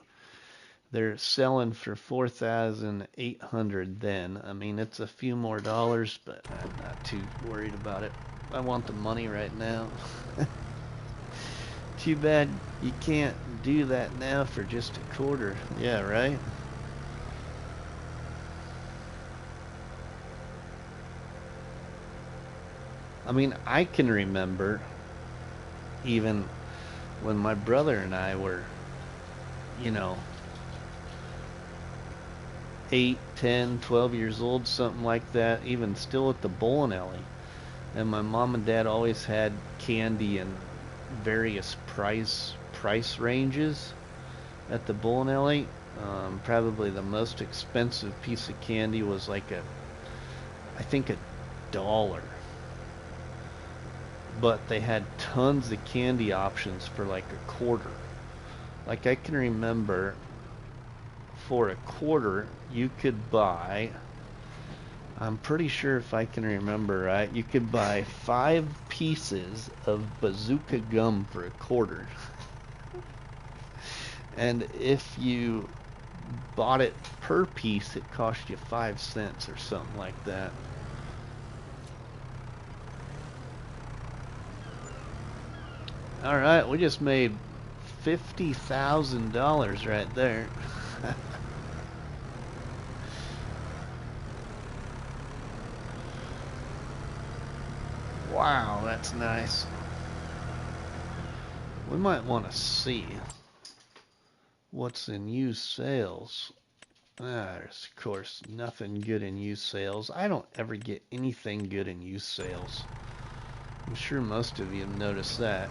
They're selling for 4,800 then. I mean, it's a few more dollars, but I'm not too worried about it. I want the money right now. Too bad you can't do that now for just a quarter. Yeah, right? I mean, I can remember even when my brother and I were, 8, 10, 12 years old, something like that, even still at the bowling alley. And my mom and dad always had candy in various price ranges at the bowling alley. Probably the most expensive piece of candy was I think $1. but they had tons of candy options for like a quarter. Like I can remember for a quarter you could buy, I'm pretty sure if I can remember right, you could buy 5 pieces of bazooka gum for a quarter. And if you bought it per piece, it cost you 5 cents or something like that. All right, we just made $50,000 right there. Wow, that's nice. We might want to see what's in used sales. There's, of course, nothing good in used sales. I don't ever get anything good in used sales. I'm sure most of you have noticed that.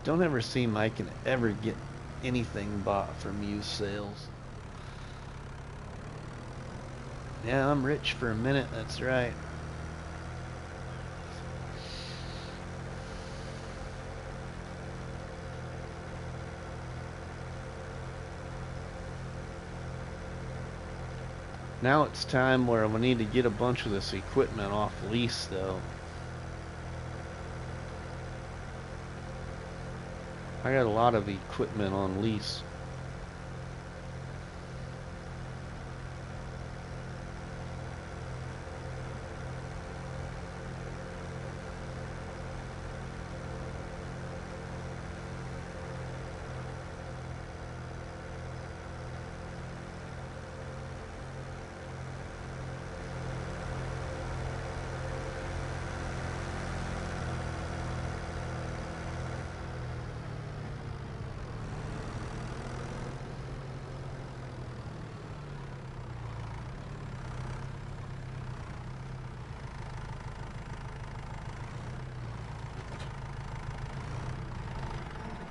Don't ever seem I can ever get anything bought from used sales. Yeah, I'm rich for a minute, that's right. Now it's time where we need to get a bunch of this equipment off lease, though. I got a lot of equipment on lease.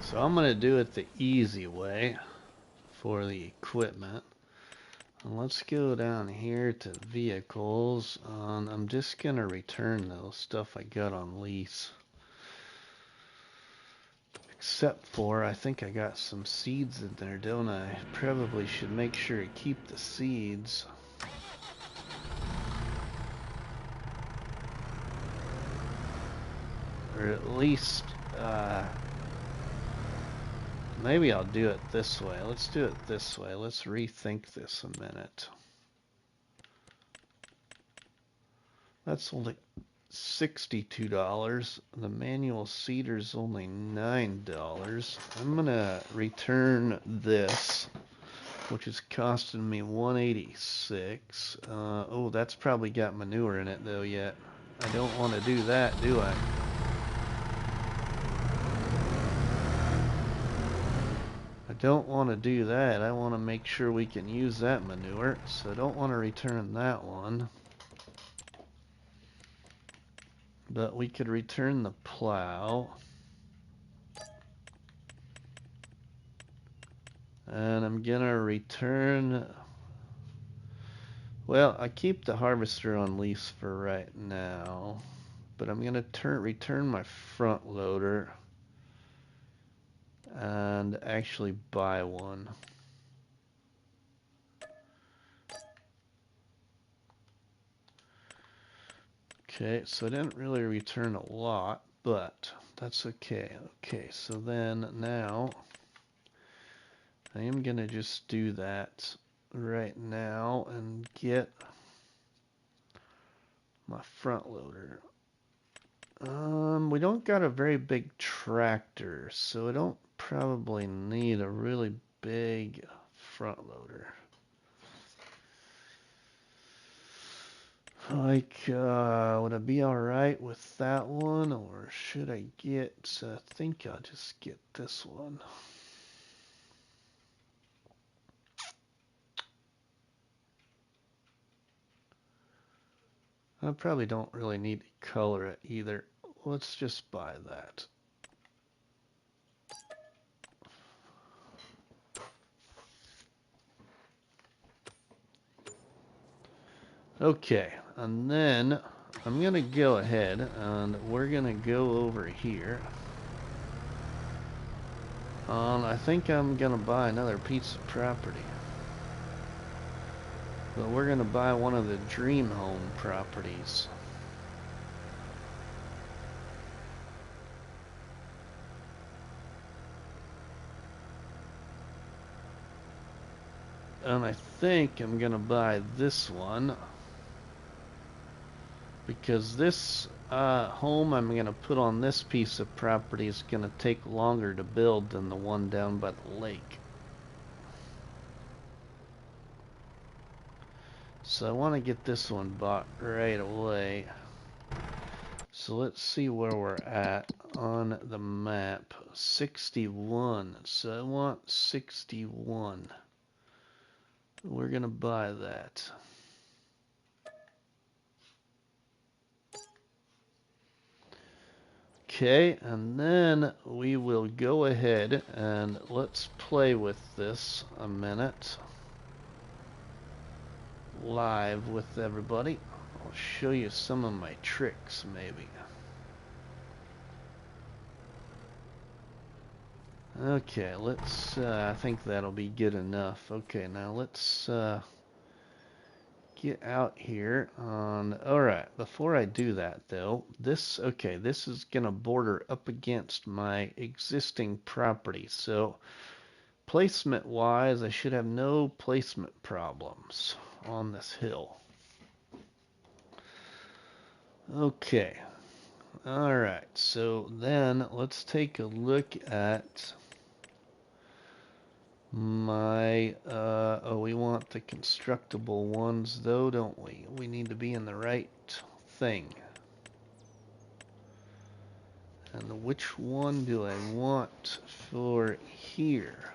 So I'm going to do it the easy way for the equipment. And let's go down here to vehicles. I'm just going to return the stuff I got on lease. Except for, I think I got some seeds in there, don't I? Probably should make sure to keep the seeds. Or at least, maybe I'll do it this way. Let's do it this way. Let's rethink this a minute. That's only $62. The manual seeder's only $9. I'm gonna return this, which is costing me $186. Oh, that's probably got manure in it though yet. I don't want to do that, do I? I don't want to do that. I want to make sure we can use that manure, so I don't want to return that one. But we could return the plow. And I'm gonna return, well, I keep the harvester on lease for right now, but I'm gonna return my front loader and actually buy one. Okay, so I didn't really return a lot, but that's okay. Okay, so then now I am gonna just do that right now and get my front loader. We don't got a very big tractor, so I don't probably need a really big front loader. Like, would I be alright with that one, or should I get, I think I'll just get this one. I probably don't really need to color it either. Let's just buy that. Okay, and then I'm gonna go ahead and we're gonna go over here. I think I'm gonna buy another piece of property. But we're gonna buy one of the dream home properties. And I think I'm gonna buy this one because this home I'm gonna put on this piece of property is gonna take longer to build than the one down by the lake. So I want to get this one bought right away. So let's see where we're at on the map. 61. So I want 61. We're gonna buy that. Okay, and then we will go ahead and let's play with this a minute. Live with everybody. I'll show you some of my tricks maybe. Okay, let's, I think that'll be good enough. Okay, now let's get out here on, alright, before I do that though, this is gonna border up against my existing property, so placement wise, I should have no placement problems on this hill. Okay, alright, so then let's take a look at my, oh, we want the constructible ones though, don't we? We need to be in the right thing. And which one do I want for here?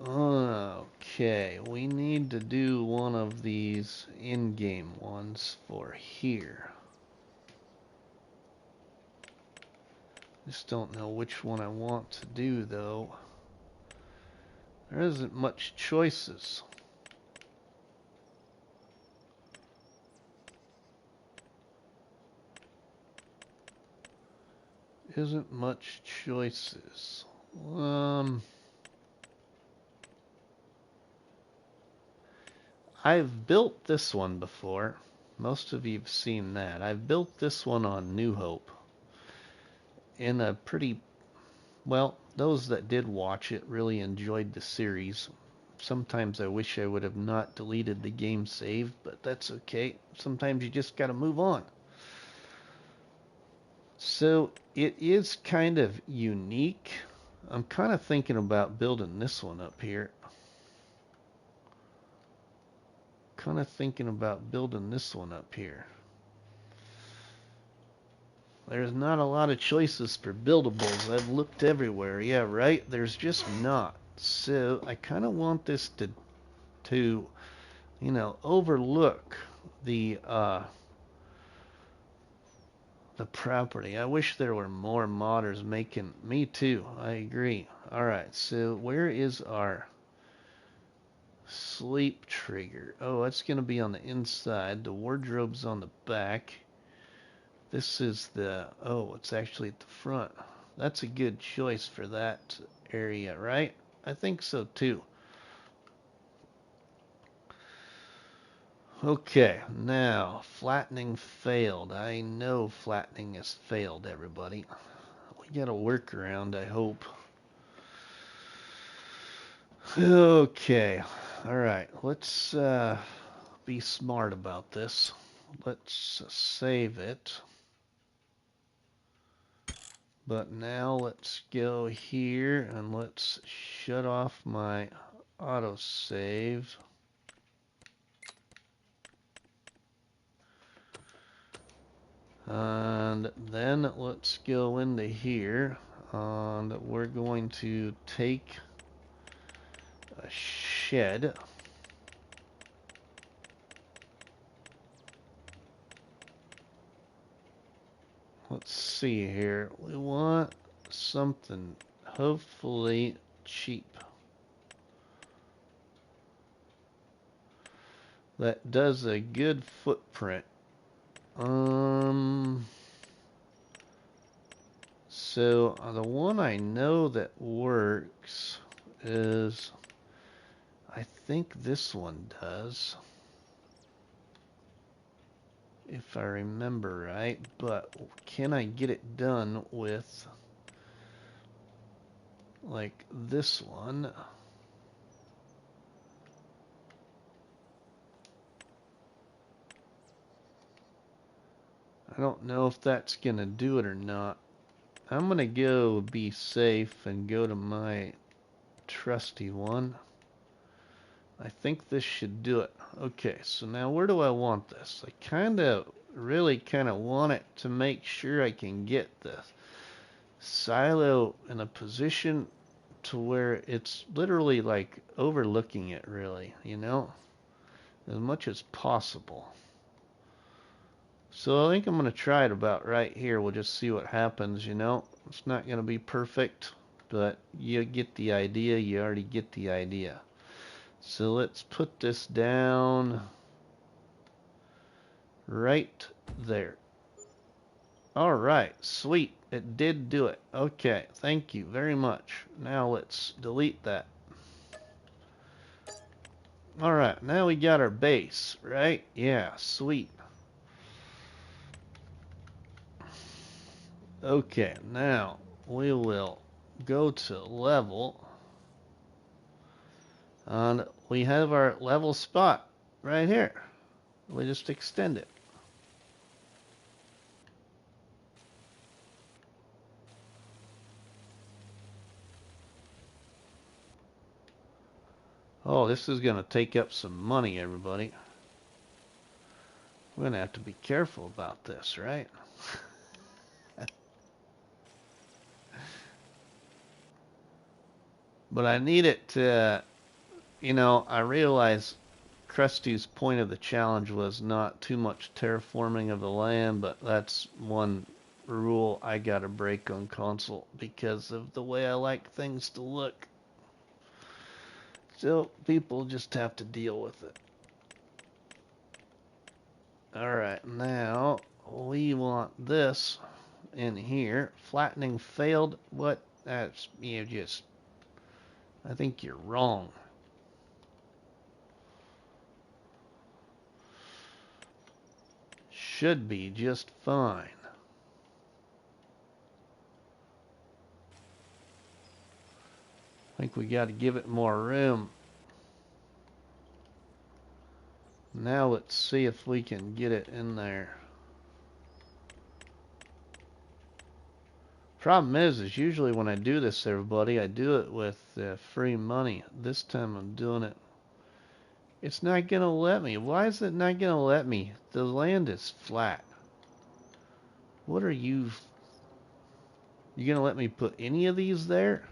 Okay, we need to do one of these in-game ones for here. Just don't know which one I want to do though. There isn't much choices. Isn't much choices. I've built this one before. Most of you've seen that. I've built this one on New Hope. In a pretty, well, those that did watch it really enjoyed the series. Sometimes I wish I would have not deleted the game save, but that's okay. Sometimes you just gotta move on. So it is kind of unique. I'm kind of thinking about building this one up here. Kind of thinking about building this one up here. There's not a lot of choices for buildables. I've looked everywhere. Yeah, right? There's just not. So I kind of want this to, you know, overlook the property. I wish there were more modders making. Me too. I agree. All right. So where is our sleep trigger? Oh, it's going to be on the inside. The wardrobe's on the back. This is the, oh, it's actually at the front. That's a good choice for that area, right? I think so too. Okay, now, flattening failed. I know flattening has failed, everybody. We got a workaround, I hope. Okay, alright, let's be smart about this. Let's save it. But now let's go here and let's shut off my autosave. And then let's go into here and we're going to take a shed. Let's see here. We want something hopefully cheap. that does a good footprint. So the one I know that works is, I think this one does, if I remember right, but can I get it done with like this one? I don't know if that's gonna do it or not. I'm gonna go be safe and go to my trusty one. I think this should do it. Okay, so now where do I want this? I really kind of want it to make sure I can get the silo in a position to where it's literally like overlooking it, really, you know, as much as possible. So I think I'm going to try it about right here. We'll just see what happens, you know. It's not going to be perfect, but you get the idea. You already get the idea. So let's put this down right there. All right, sweet. It did do it. Okay, thank you very much. Now let's delete that. All right, now we got our base, right? Yeah, sweet. Okay, now we will go to level. And we have our level spot right here. We just extend it. Oh, this is going to take up some money, everybody. We're going to have to be careful about this, right? But I need it to, you know, I realize Krusty's point of the challenge was not too much terraforming of the land, but that's one rule I gotta break on console because of the way I like things to look. So people just have to deal with it. Alright, now we want this in here. Flattening failed. What? That's, you just, I think you're wrong. Should be just fine. I think we got to give it more room. Now let's see if we can get it in there. Problem is usually when I do this, everybody, I do it with free money. This time I'm doing it. It's not going to let me. Why is it not going to let me? The land is flat. What are you... You going to let me put any of these there?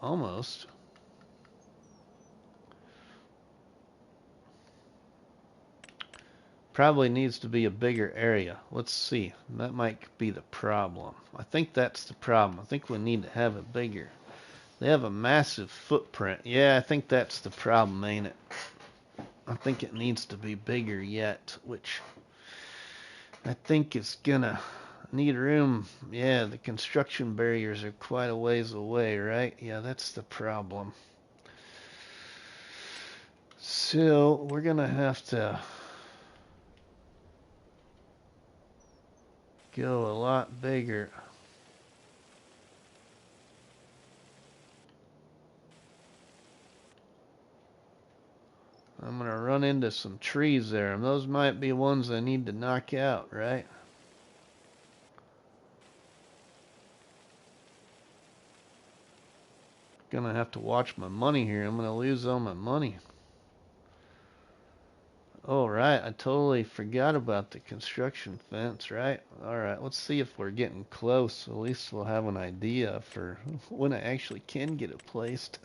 Almost. Probably needs to be a bigger area. Let's see. That might be the problem. I think that's the problem. I think we need to have it bigger. They have a massive footprint. Yeah, I think that's the problem, ain't it? I think it needs to be bigger yet, which I think is gonna need room. Yeah, the construction barriers are quite a ways away, right? Yeah, that's the problem. So we're gonna have to go a lot bigger. I'm gonna run into some trees there, and those might be ones I need to knock out, right? Gonna have to watch my money here. I'm gonna lose all my money. Oh, right. I totally forgot about the construction fence, right? Alright, let's see if we're getting close. At least we'll have an idea for when I actually can get it placed.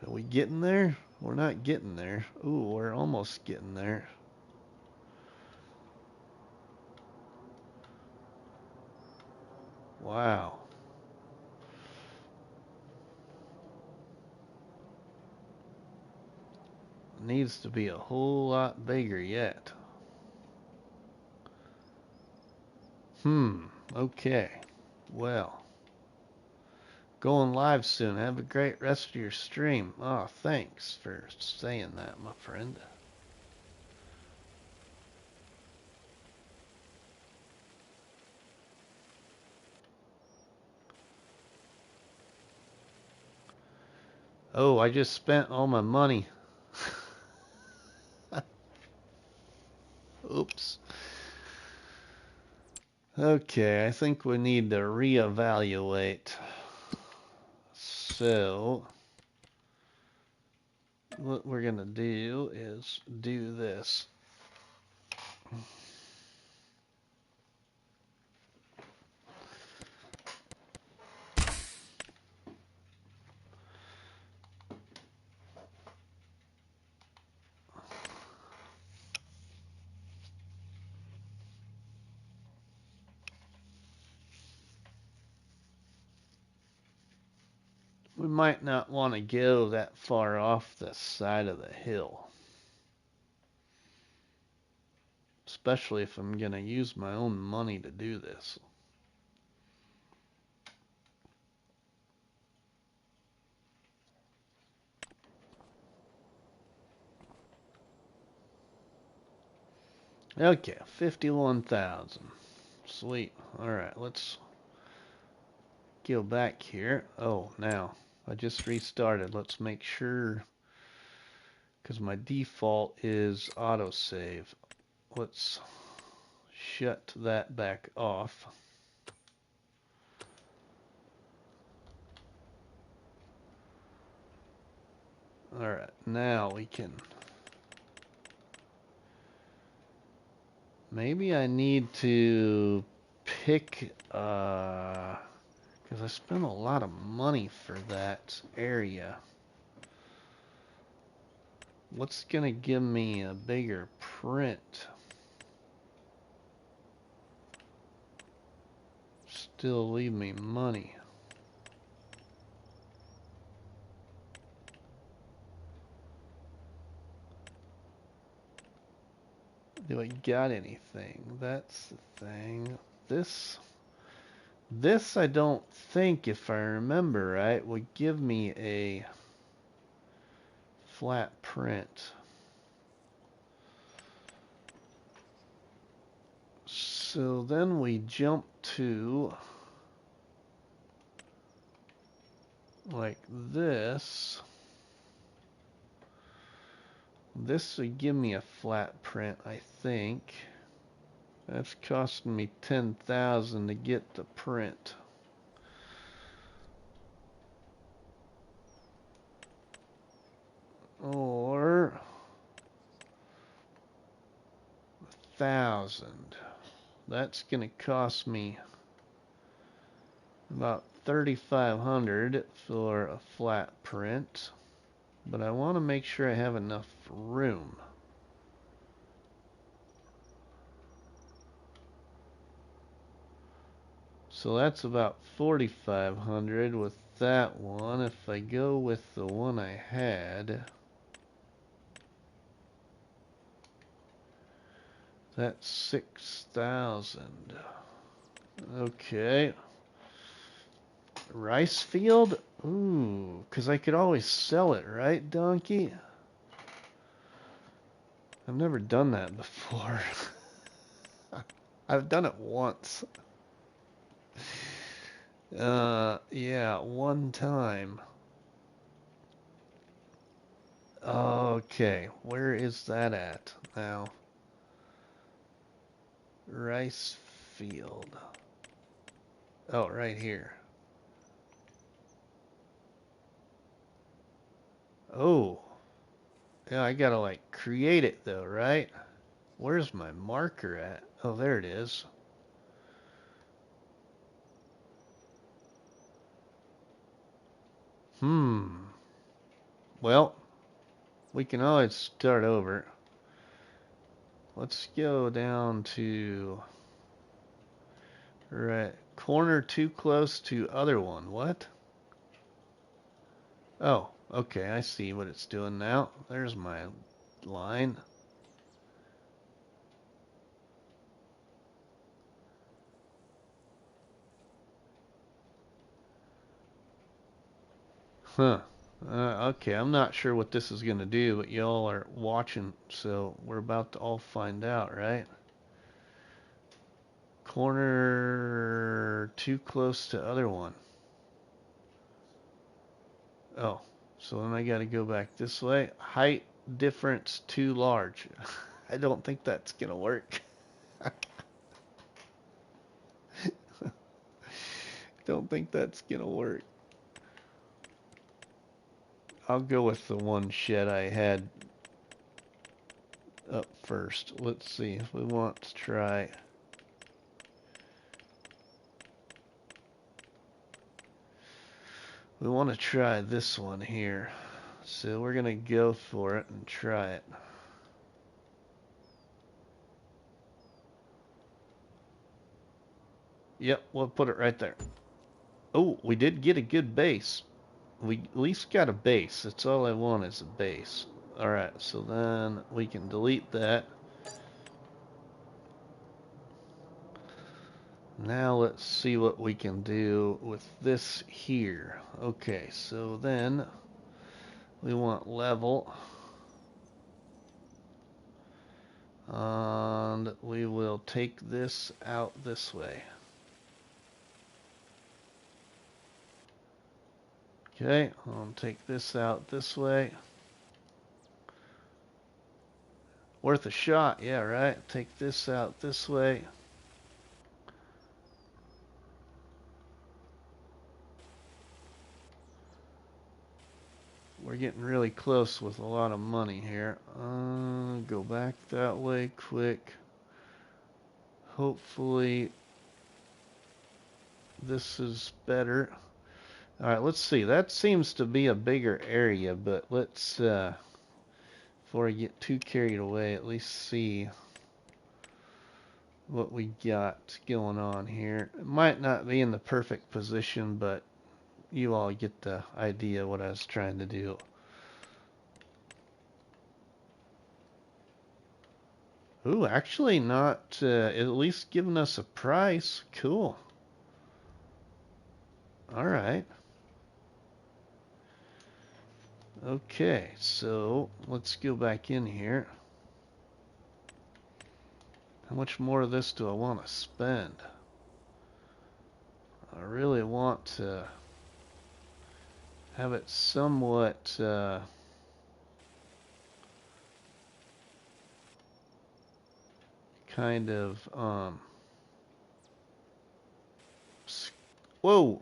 Are we getting there? We're not getting there. Ooh, we're almost getting there. Wow. needs to be a whole lot bigger yet. Okay. Well, going live soon. Have a great rest of your stream. Oh, thanks for saying that, my friend. Oh, I just spent all my money. Oops. Okay, I think we need to reevaluate. So, what we're going to do is do this. We might not want to go that far off the side of the hill. Especially if I'm going to use my own money to do this. Okay, 51,000. Sweet. Alright, let's go back here. Oh, now, I just restarted. Let's make sure, because my default is autosave. Let's shut that back off. Alright, now we can... Maybe I need to pick, because I spent a lot of money for that area. What's gonna give me a bigger print? Still leave me money. Do I got anything? That's the thing. This I don't think, if I remember right, would give me a flat print. So then we jump to like this. This would give me a flat print, I think. That's costing me 10,000 to get the print. Or 1,000. That's gonna cost me about 3,500 for a flat print. But I want to make sure I have enough room. So that's about 4,500 with that one. If I go with the one I had, that's 6,000. Okay. Rice field? Ooh, because I could always sell it, right, Donkey? I've never done that before. I've done it once. Yeah, one time. Okay, where is that at now? Rice field. Oh, right here. Oh. Yeah, I gotta like create it though, right? Where's my marker at? Oh, there it is. Well, we can always start over. Let's go down to right corner too close to other one. What? Oh, okay, I see what it's doing now. There's my line. Huh. Okay, I'm not sure what this is going to do, but y'all are watching, so we're about to all find out, right? Corner too close to other one. Oh, so then I got to go back this way. Height difference too large. I don't think that's going to work. Don't think that's going to work. I'll go with the one shed I had up first. Let's see if we want to try. We want to try this one here. So we're going to go for it and try it. Yep, we'll put it right there. Oh, we did get a good base. We at least got a base. That's all I want is a base. Alright, so then we can delete that. Now let's see what we can do with this here. Okay, so then we want level. And we will take this out this way. Okay, I'll take this out this way. Worth a shot, yeah, right? Take this out this way. We're getting really close with a lot of money here. Go back that way quick. Hopefully this is better. Alright, let's see. That seems to be a bigger area, but let's, before I get too carried away, at least see what we got going on here. It might not be in the perfect position, but you all get the idea what I was trying to do. Ooh, actually not, at least giving us a price. Cool. Alright. Okay, so let's go back in here. How much more of this do I want to spend? I really want to have it somewhat kind of whoa,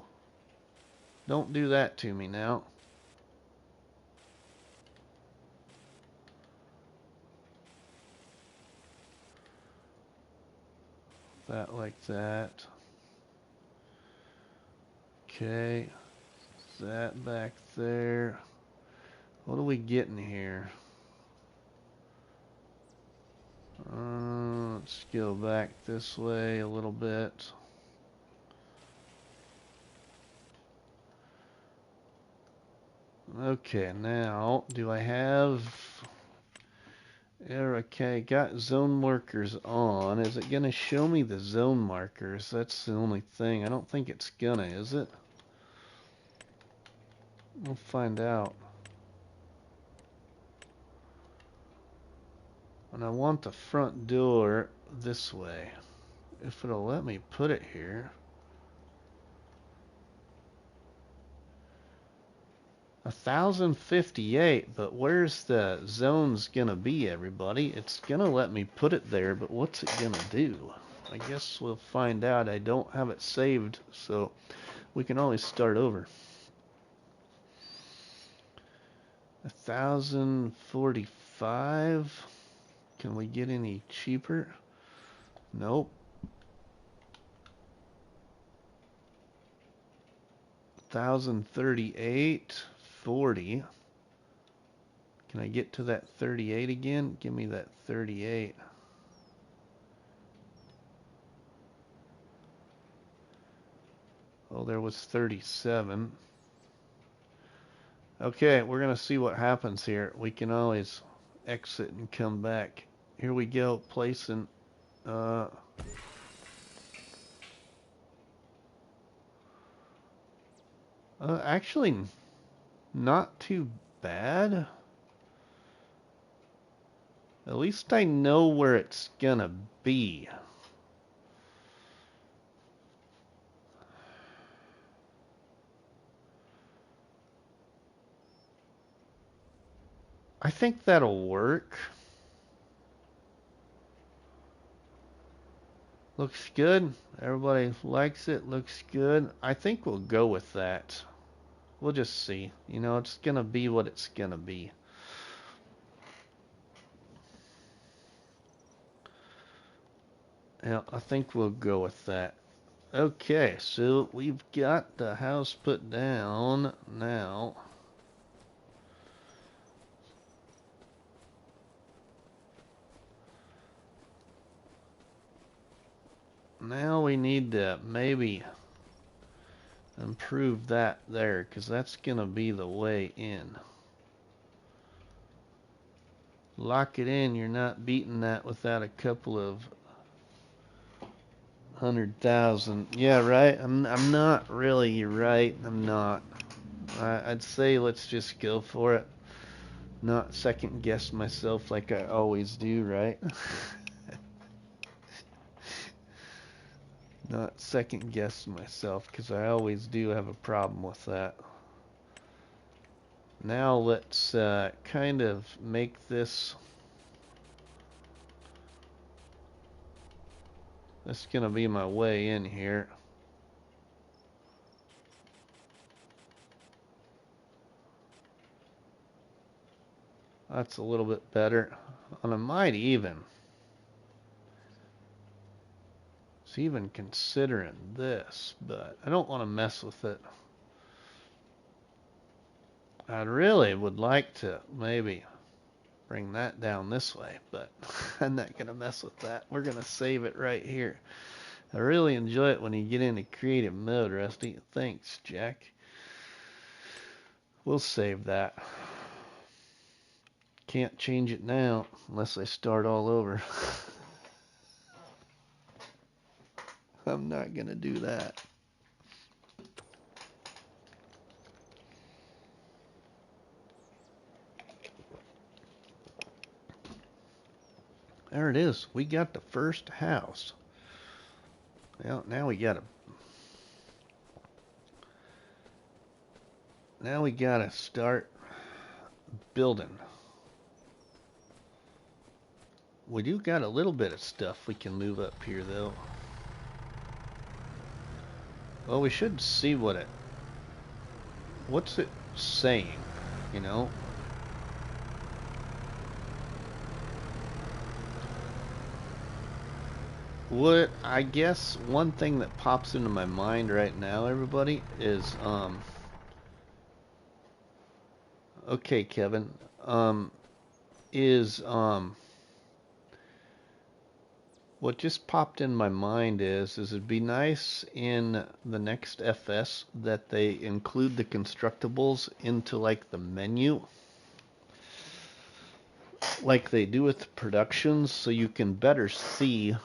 don't do that to me now. That like that. Okay, that back there. What are we getting here? Let's go back this way a little bit. Okay, now, do I have... Okay, got zone markers on. Is it going to show me the zone markers? That's the only thing. I don't think it's gonna, is it? We'll find out. And I want the front door this way. If it'll let me put it here. 1058, but where's the zones gonna be, everybody? It's gonna let me put it there, but what's it gonna do? I guess we'll find out. I don't have it saved, so we can always start over. 1045. Can we get any cheaper? Nope. 1038. 40. Can I get to that 38 again? Give me that 38. Oh, there was 37. Okay, we're going to see what happens here. We can always exit and come back. Here we go, placing, actually not too bad. At least I know where it's gonna be. I think that'll work. Looks good. Everybody likes it. Looks good. I think we'll go with that. We'll just see. You know, it's gonna be what it's gonna be. Yeah, I think we'll go with that. Okay, so we've got the house put down now. Now we need to maybe improve that there, because that's gonna be the way in. Lock it in. You're not beating that without a couple of 100,000. Yeah, right. I'm not really. You're right. I'm not. I'd say let's just go for it. Not second guess myself like I always do, right? Not second guess myself, because I always do have a problem with that. Now let's kind of make this. That's gonna be my way in here. That's a little bit better. And I might even. It's even considering this, but I don't want to mess with it. I really would like to maybe bring that down this way, but I'm not going to mess with that. We're going to save it right here. I really enjoy it when you get into creative mode, Rusty. Thanks, Jack. We'll save that. Can't change it now unless I start all over. I'm not going to do that. There it is. We got the first house. Well, now we gotta start building. We do got a little bit of stuff we can move up here though. Well, we should see what's it saying, you know? What I guess one thing that pops into my mind right now, everybody, is okay, Kevin, is what just popped in my mind is it'd be nice in the next FS that they include the constructibles into like the menu, like they do with the productions, so you can better see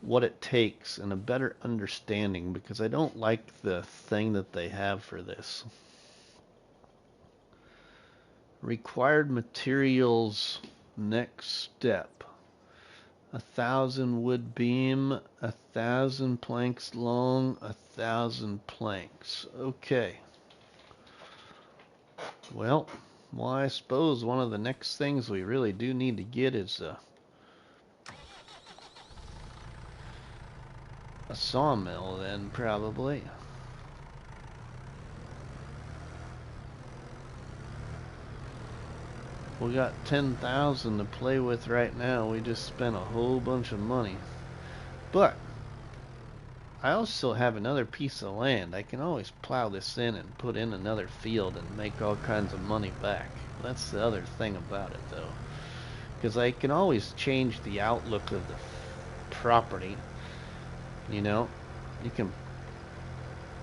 what it takes and a better understanding, because I don't like the thing that they have for this. Required materials, next step. 1,000 wood beam, 1,000 planks long, 1,000 planks. Okay. Well, I suppose one of the next things we really do need to get is a sawmill then, probably. We got 10,000 to play with right now. We just spent a whole bunch of money. But I also have another piece of land. I can always plow this in and put in another field and make all kinds of money back. That's the other thing about it though. Because I can always change the outlook of the property. You know, you can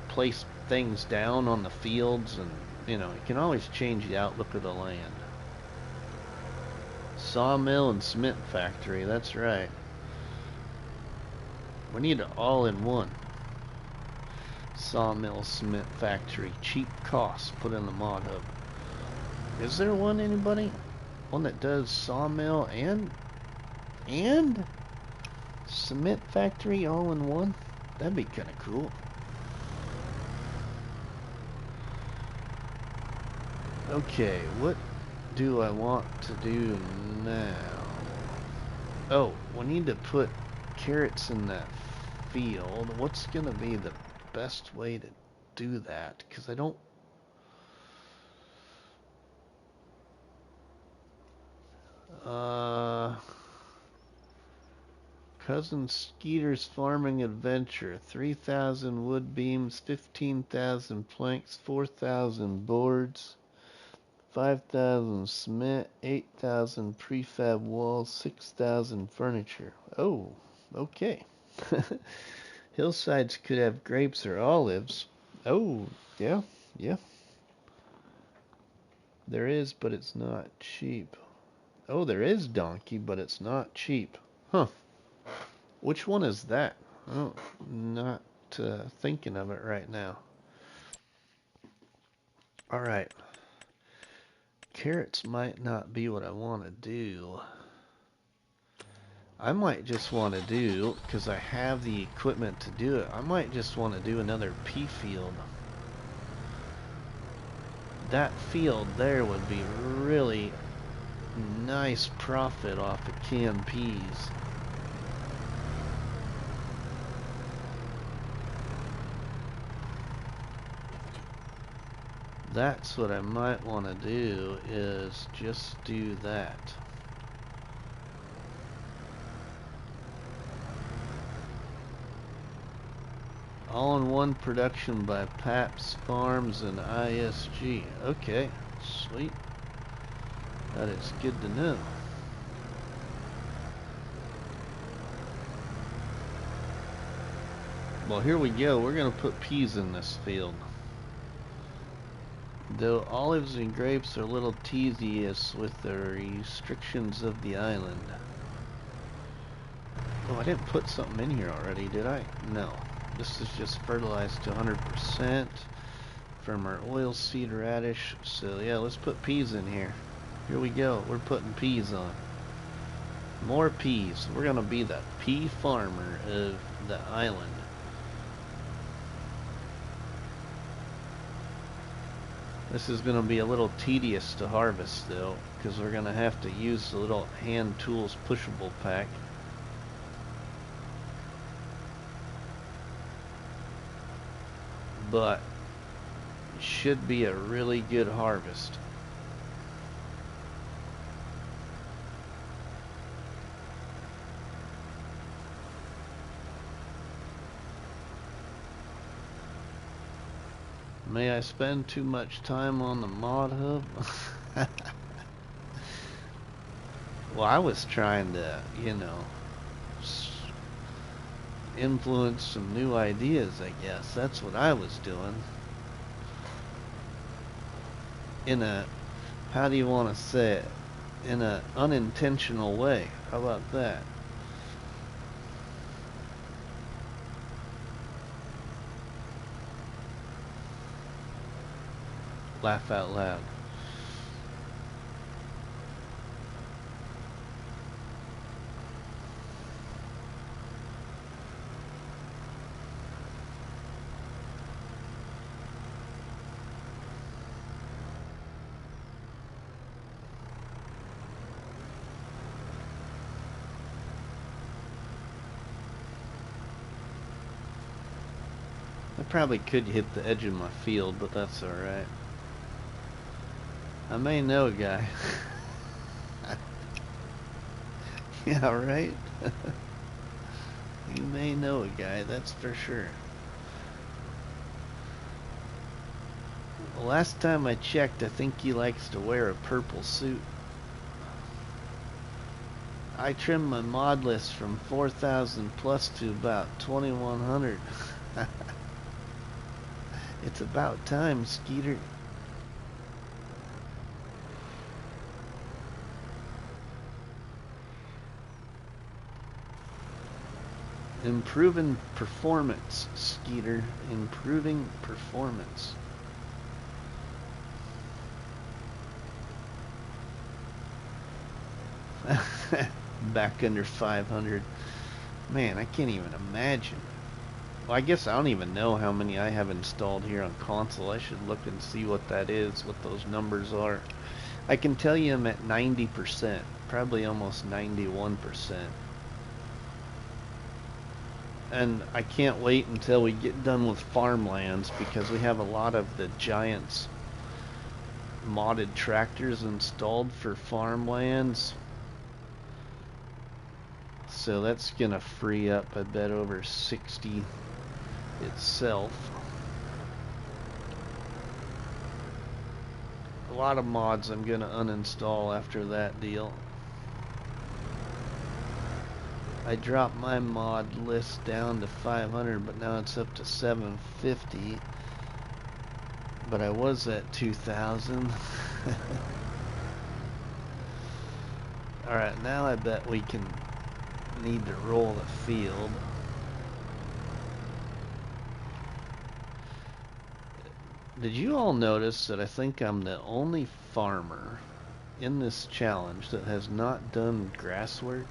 place things down on the fields and, you know, you can always change the outlook of the land. Sawmill and cement factory, that's right. We need it all in one. Sawmill, cement factory, cheap cost, put in the mod hub. Is there one, anybody? One that does sawmill and cement factory all in one? That'd be kind of cool. Okay, what do I want to do now? Oh, we need to put carrots in that field. What's gonna be the best way to do that? Because I don't... Cousin Skeeter's Farming Adventure. 3,000 wood beams, 15,000 planks, 4,000 boards, 5,000 cement, 8,000 prefab walls, 6,000 furniture. Oh, okay. Hillsides could have grapes or olives. Oh, yeah, yeah. There is, but it's not cheap. Oh, there is donkey, but it's not cheap. Huh. Which one is that? Oh, not thinking of it right now. Alright. Carrots might not be what I want to do. I might just want to do, because I have the equipment to do it, I might just want to do another pea field. That field there would be really nice profit off of canned peas. That's what I might want to do, is just do that. All-in-one production by Paps Farms and ISG. Okay, sweet. That is good to know. Well, here we go. We're going to put peas in this field. Though olives and grapes are a little tedious with the restrictions of the island. Oh, I didn't put something in here already, did I? No. This is just fertilized to 100% from our oilseed radish. So yeah, let's put peas in here. Here we go. We're putting peas on. More peas. We're going to be the pea farmer of the island. This is going to be a little tedious to harvest though, because we're going to have to use the little hand tools pushable pack. But it should be a really good harvest. May I spend too much time on the mod hub? Well, I was trying to, you know, influence some new ideas, I guess. That's what I was doing. In a, how do you want to say it? In a unintentional way. How about that? Laugh out loud. I probably could hit the edge of my field, but that's alright. I may know a guy. Yeah, right? You may know a guy, that's for sure. The last time I checked, I think he likes to wear a purple suit. I trimmed my mod list from 4,000 plus to about 2,100. It's about time, Skeeter. Improving performance, Skeeter. Improving performance. Back under 500. Man, I can't even imagine. Well, I guess I don't even know how many I have installed here on console. I should look and see what that is, what those numbers are. I can tell you I'm at 90%, probably almost 91%. And I can't wait until we get done with farmlands, because we have a lot of the Giants modded tractors installed for farmlands. So that's gonna free up, I bet, over 60 itself. A lot of mods I'm gonna uninstall after that deal. I dropped my mod list down to 500, but now it's up to 750. But I was at 2,000. Alright, now I bet we can need to roll the field. Did you all notice that I think I'm the only farmer in this challenge that has not done grass work?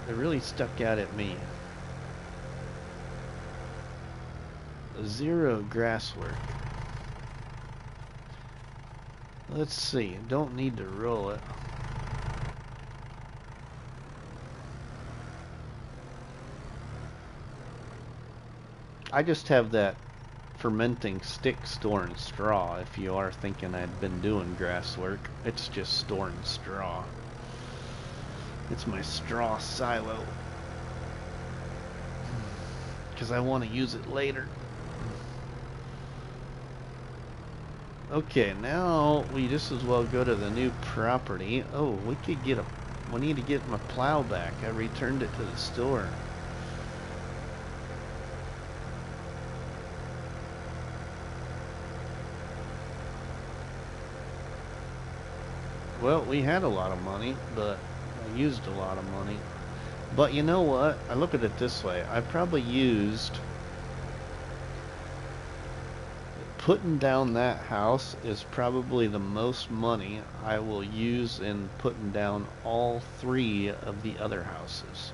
It really stuck out at me. 0 grass work. Let's see, don't need to roll it. I just have that fermenting stick storing straw. If you are thinking I'd been doing grass work, it's just storing straw. It's my straw silo, because I want to use it later. Okay, now we just as well go to the new property. Oh, we could get we need to get my plow back. I returned it to the store. Well, we had a lot of money, but I used a lot of money. But you know what? I look at it this way. I probably used... Putting down that house is probably the most money I will use in putting down all 3 of the other houses.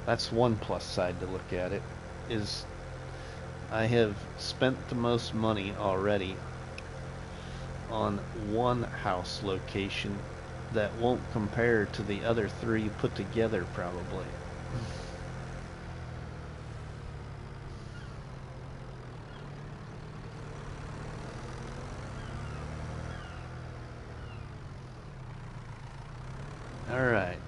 That's one plus side to look at it, is I have spent the most money already on one house location that won't compare to the other 3 put together probably. Alright,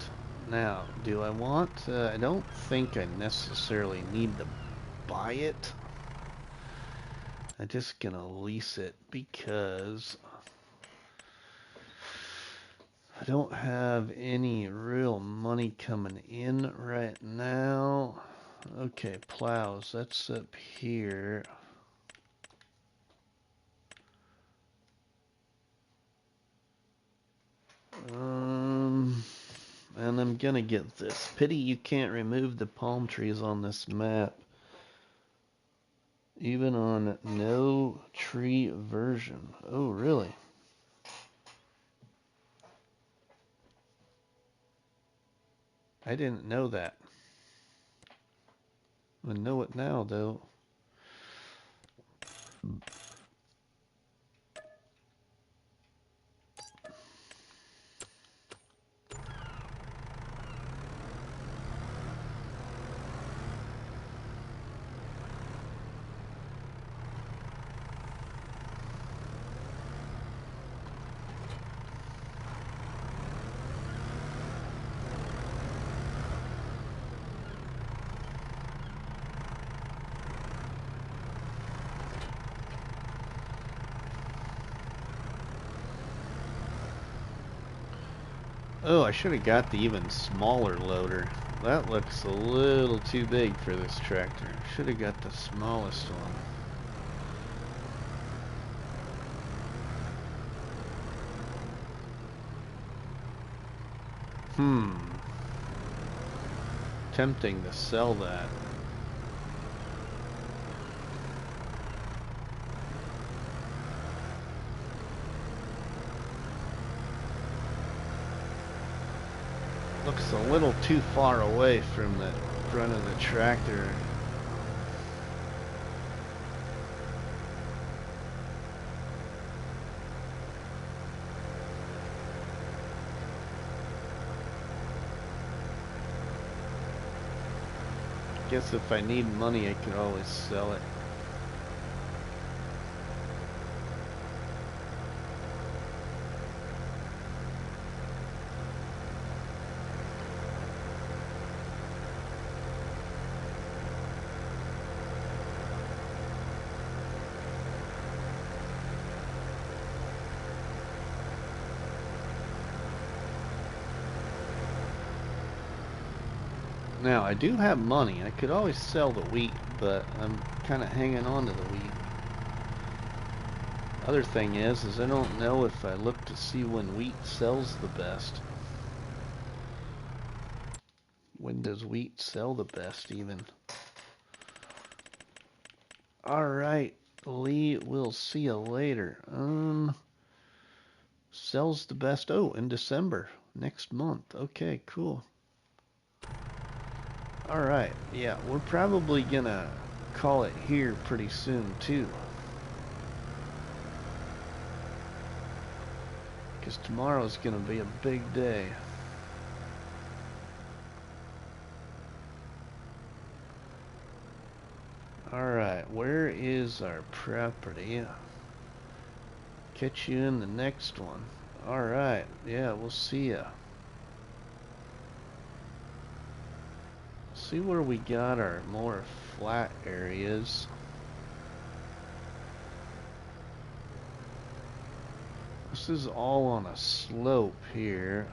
now do I want I don't think I necessarily need to buy it. I'm just gonna lease it because I don't have any real money coming in right now. Okay, plows, that's up here. And I'm gonna get this. Pity you can't remove the palm trees on this map. Even on no tree version. Oh, really? I didn't know that. I know it now, though. Oh, I should have got the even smaller loader. That looks a little too big for this tractor. Should have got the smallest one. Tempting to sell that. Looks a little too far away from the front of the tractor. Guess if I need money, I could always sell it. Now, I do have money. I could always sell the wheat, but I'm kind of hanging on to the wheat. Other thing is I don't know if I look to see when wheat sells the best. When does wheat sell the best, even? Alright, Lee, we'll see you later. Sells the best, oh, in December, next month. Okay, cool. Alright, yeah, we're probably gonna call it here pretty soon, too. Because tomorrow's gonna be a big day. Alright, where is our property? Catch you in the next one. Alright, yeah, we'll see ya. See where we got our more flat areas. This is all on a slope here.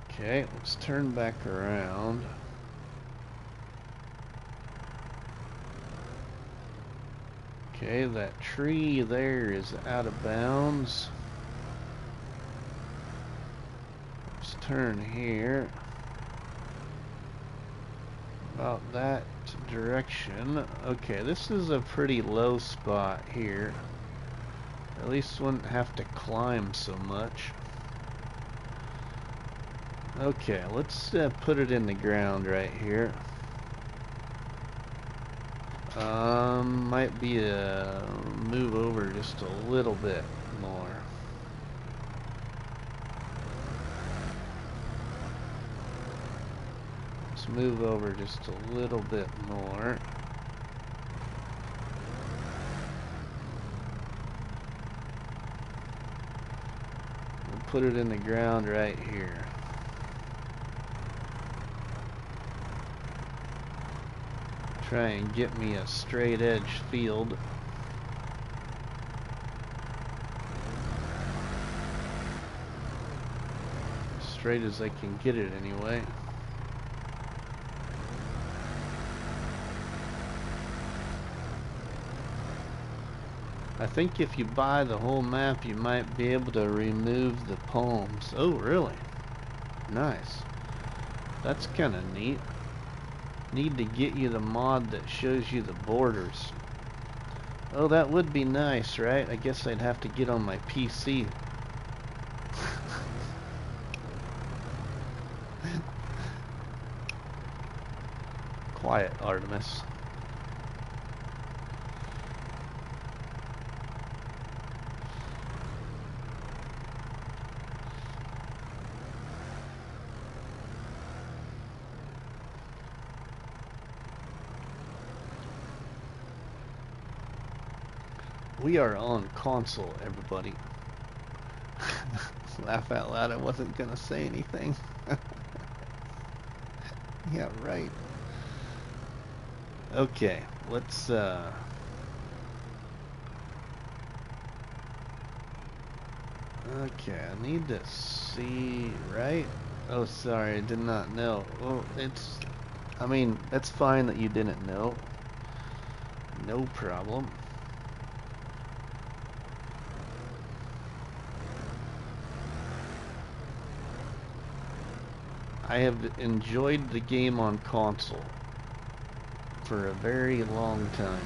Okay, let's turn back around. Okay, that tree there is out of bounds. Let's turn here. About that direction. Okay, this is a pretty low spot here. At least wouldn't have to climb so much. Okay, let's put it in the ground right here. Might be a move over just a little bit more. Let's move over just a little bit more. We'll put it in the ground right here. Try and get me a straight edge field. Straight as I can get it anyway. I think if you buy the whole map, you might be able to remove the palms. Oh, really? Nice. That's kind of neat. Need to get you the mod that shows you the borders. Oh, that would be nice, right? I guess I'd have to get on my PC. Quiet, Artemis. We are on console, everybody. Laugh out loud, I wasn't gonna say anything. Yeah, right. Okay, let's okay, I need to see, right? Oh, sorry, I did not know. Well, I mean, that's fine that you didn't know. No problem. I have enjoyed the game on console for a very long time.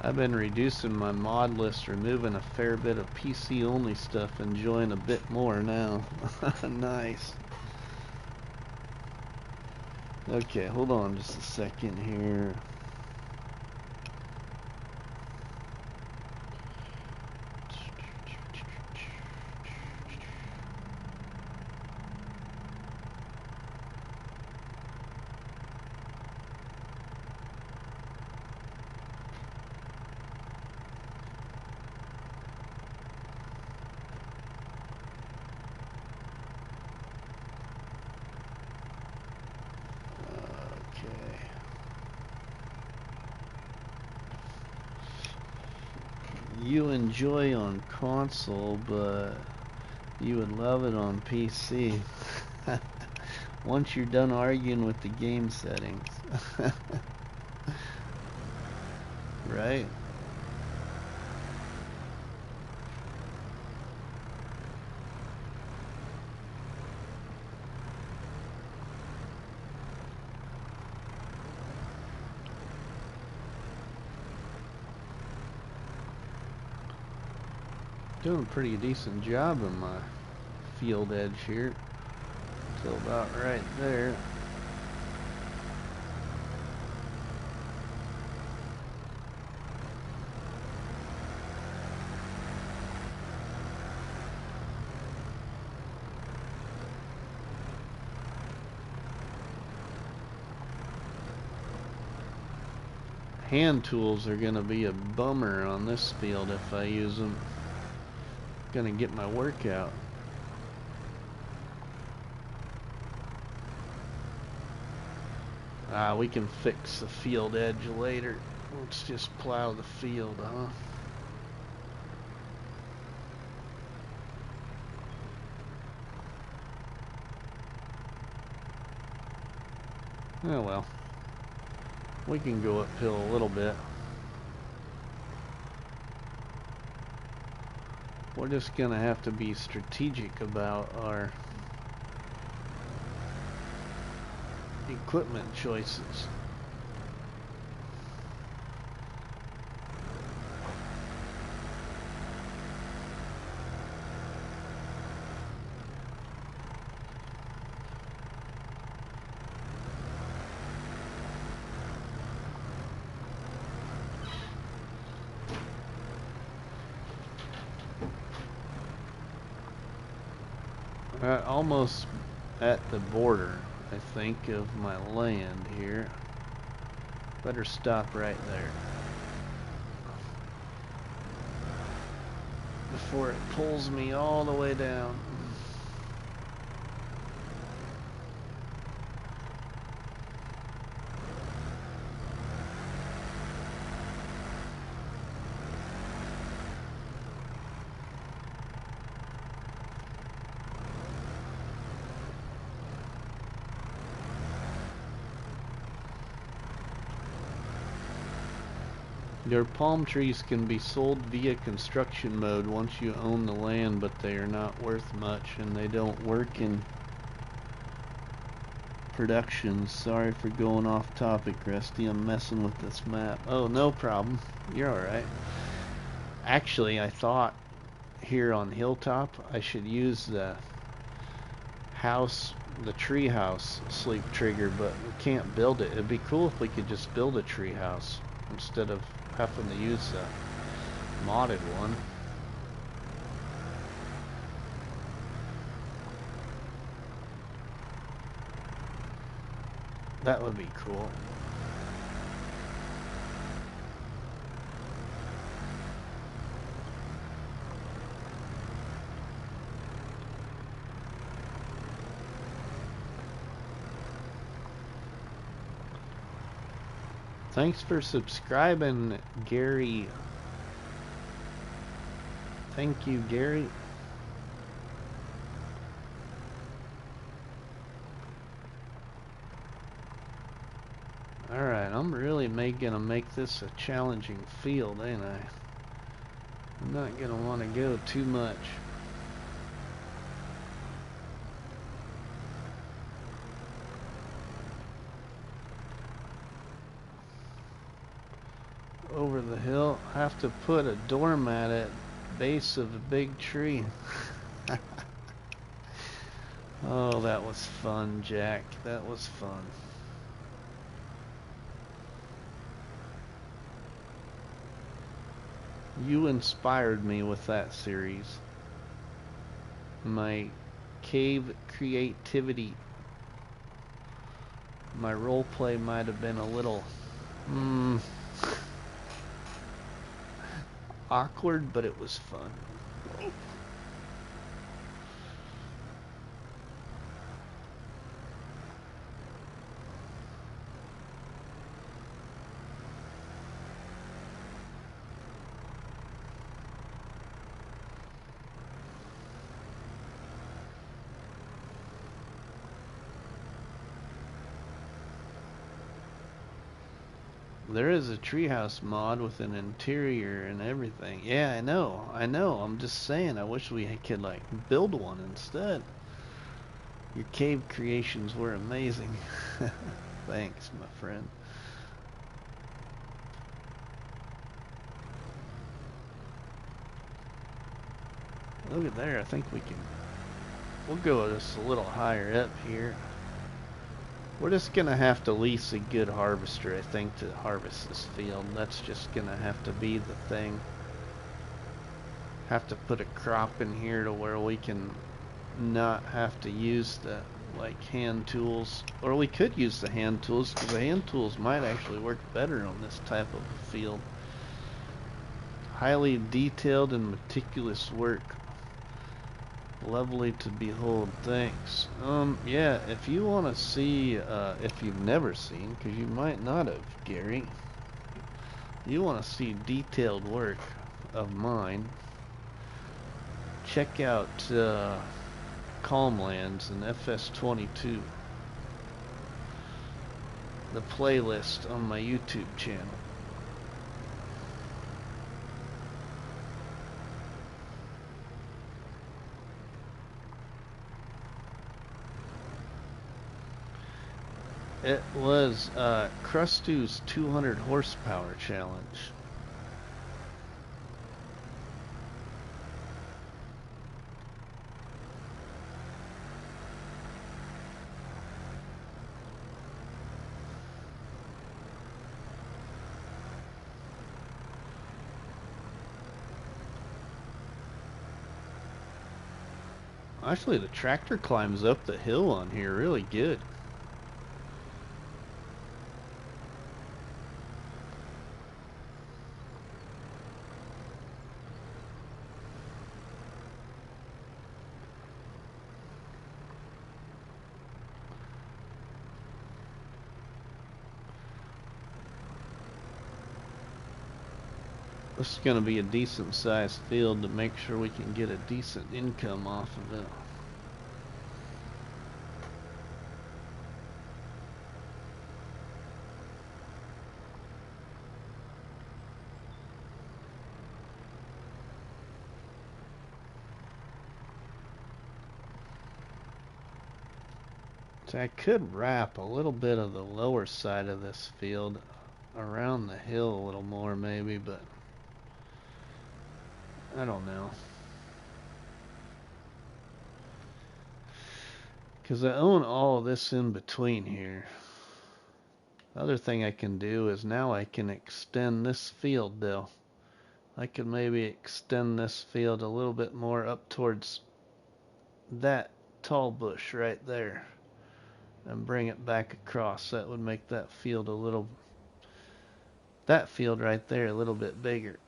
I've been reducing my mod list, removing a fair bit of PC only stuff, enjoying a bit more now. Nice. Okay, hold on just a second here. You enjoy on console, but you would love it on PC. Once you're done arguing with the game settings. Right? Doing a pretty decent job in my field edge here. Till about right there. Hand tools are going to be a bummer on this field if I use them. Going to get my work out. We can fix the field edge later. Let's just plow the field, huh? Oh well. We can go uphill a little bit. We're just gonna have to be strategic about our equipment choices. Almost at the border, I think, of my land here. Better stop right there before it pulls me all the way down. Your palm trees can be sold via construction mode once you own the land, but they are not worth much and they don't work in production. Sorry for going off topic, Rusty. I'm messing with this map. Oh, no problem. You're alright. Actually, I thought here on Hilltop I should use the tree house sleep trigger, but we can't build it. It'd be cool if we could just build a tree house instead of having to use a modded one. That would be cool. Thanks for subscribing, Gary. Thank you, Gary. Alright, I'm really gonna make this a challenging field, ain't I? I'm not gonna want to go too much. Over the hill. I have to put a doormat at base of a big tree. Oh, that was fun, Jack. That was fun. You inspired me with that series. My cave creativity. My roleplay might have been a little awkward, but it was fun. There is a treehouse mod with an interior and everything. Yeah, I know. I'm just saying, I wish we could, like, build one instead. Your cave creations were amazing. Thanks, my friend. Look at there. I think we'll go just a little higher up here. We're just gonna have to lease a good harvester, I think, to harvest this field. That's just gonna have to be the thing. Have to put a crop in here to where we can not have to use the, like, hand tools. Or we could use the hand tools, because the hand tools might actually work better on this type of field. Highly detailed and meticulous work. Lovely to behold. Thanks. Yeah, if you want to see, if you've never seen, because you might not have, Gary, you want to see detailed work of mine, check out Calmlands and FS25, the playlist on my YouTube channel. It was Crustu's 200 horsepower challenge. Actually, the tractor climbs up the hill on here really good. This is going to be a decent sized field to make sure we can get a decent income off of it. So I could wrap a little bit of the lower side of this field around the hill a little more maybe, but I don't know. Because I own all of this in between here. The other thing I can do is now I can extend this field though. I could maybe extend this field a little bit more up towards that tall bush right there and bring it back across. That would make that field right there a little bit bigger.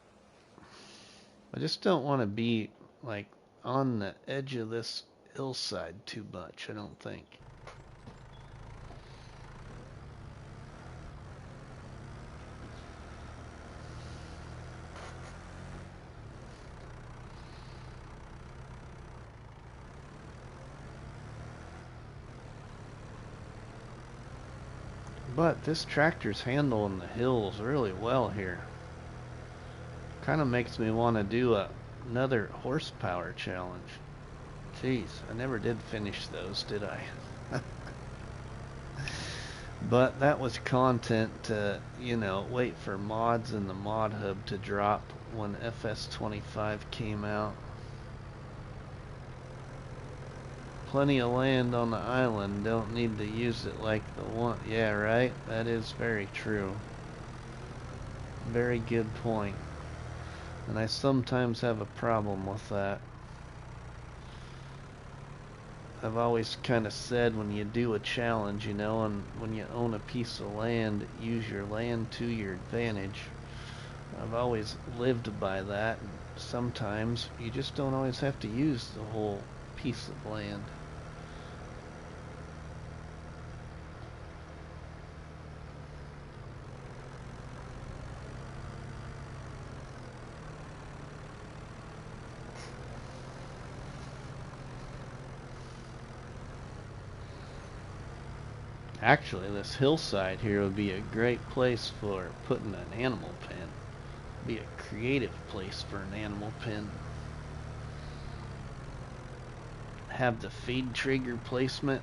I just don't want to be, like, on the edge of this hillside too much, I don't think. But this tractor's handling the hills really well here. Kind of makes me want to do another horsepower challenge. Jeez, I never did finish those, did I? But that was content to, you know, wait for mods in the mod hub to drop when FS25 came out. Plenty of land on the island, don't need to use it like the one. Yeah, right? That is very true. Very good point. And I sometimes have a problem with that. I've always kind of said when you do a challenge, you know, and when you own a piece of land, use your land to your advantage. I've always lived by that, and sometimes you just don't always have to use the whole piece of land. Actually, this hillside here would be a great place for putting an animal pen. Be a creative place for an animal pen. Have the feed trigger placement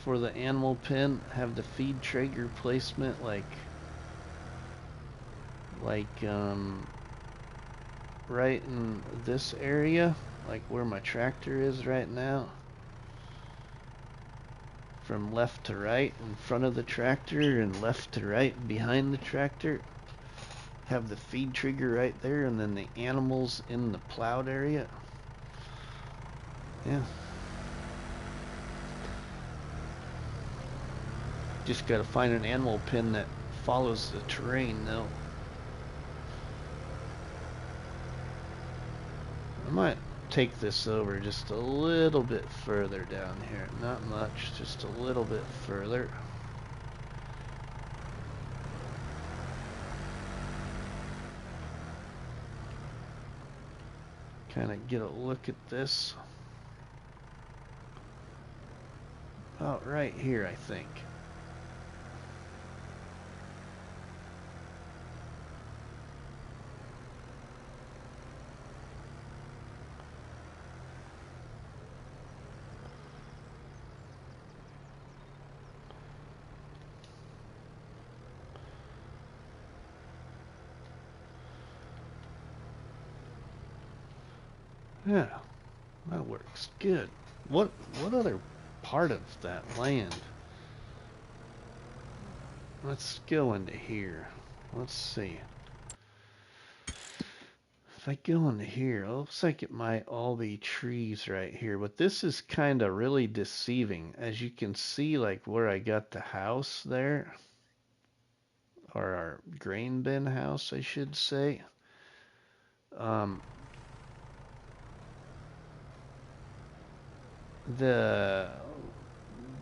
for the animal pen. Have the feed trigger placement like right in this area, like where my tractor is right now. From left to right in front of the tractor and left to right behind the tractor. Have the feed trigger right there, and then the animals in the plowed area. Yeah. Just gotta find an animal pen that follows the terrain though. I might take this over just a little bit further down here. Not much, just a little bit further. Kind of get a look at this. About right here, I think. Yeah, that works good. What other part of that land? Let's go into here. Let's see. If I go into here, it looks like it might all be trees right here, but this is kind of really deceiving. As you can see, like where I got the house there, or our grain bin house, I should say. The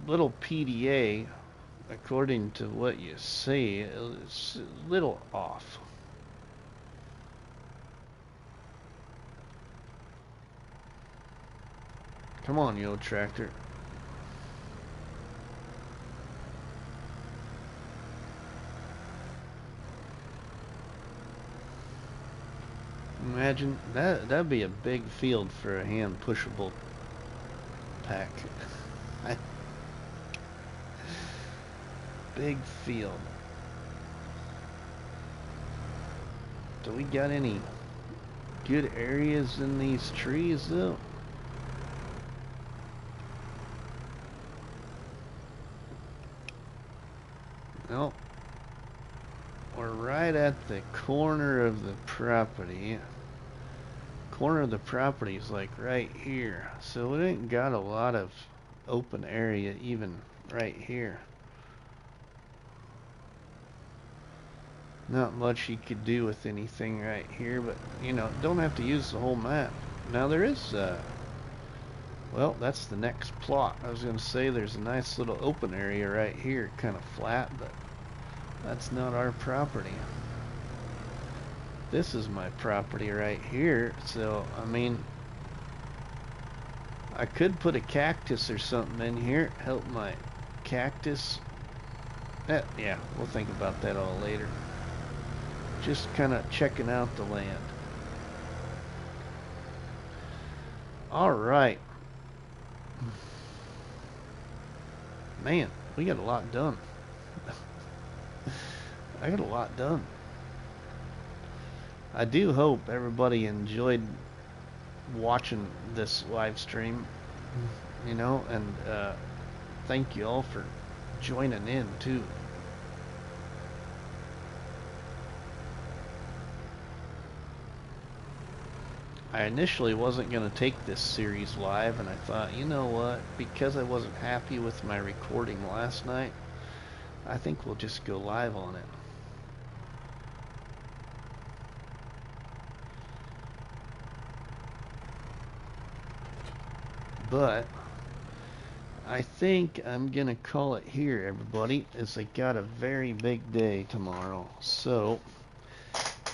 little PDA, according to what you see, is a little off. Come on, you old tractor. Imagine that'd be a big field for a hand pushable pack. Big field. Do we got any good areas in these trees though? Nope. We're right at the corner of the property. Corner of the property is like right here, so it ain't got a lot of open area even right here. Not much you could do with anything right here, but you know, don't have to use the whole map. Now there is well, that's the next plot. I was gonna say there's a nice little open area right here, kind of flat, but that's not our property. This is my property right here, so I mean, I could put a cactus or something in here, help my cactus. Yeah, we'll think about that all later. Just kind of checking out the land. All right. Man, we got a lot done. I got a lot done. I do hope everybody enjoyed watching this live stream, you know, and thank you all for joining in too. I initially wasn't going to take this series live, and I thought, you know what, because I wasn't happy with my recording last night, I think we'll just go live on it. But I think I'm going to call it here, everybody, as I got a very big day tomorrow. So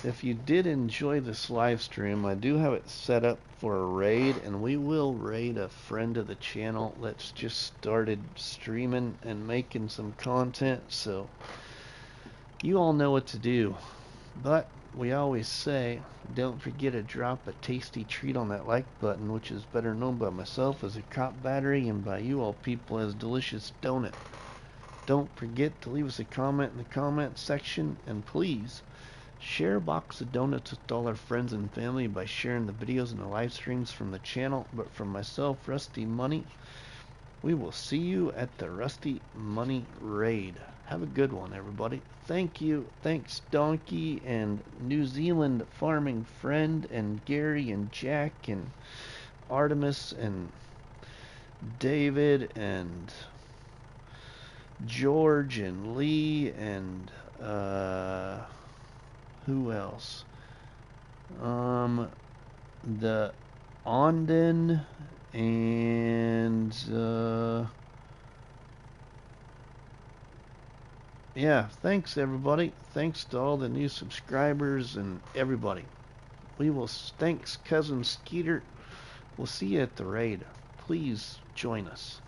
if you did enjoy this live stream, I do have it set up for a raid, and we will raid a friend of the channel that's just started streaming and making some content, so you all know what to do. But we always say, don't forget to drop a tasty treat on that like button, which is better known by myself as a cop battery and by you all people as delicious donut. Don't forget to leave us a comment in the comment section, and please share a box of donuts with all our friends and family by sharing the videos and the live streams from the channel. But from myself, Rusty Money, we will see you at the Rusty Money Raid. Have a good one, everybody. Thank you. Thanks, Donkey and New Zealand Farming Friend and Gary and Jack and Artemis and David and George and Lee and who else? The Onden and yeah, thanks everybody. Thanks to all the new subscribers and everybody. Thanks Cousin Skeeter. We'll see you at the raid. Please join us.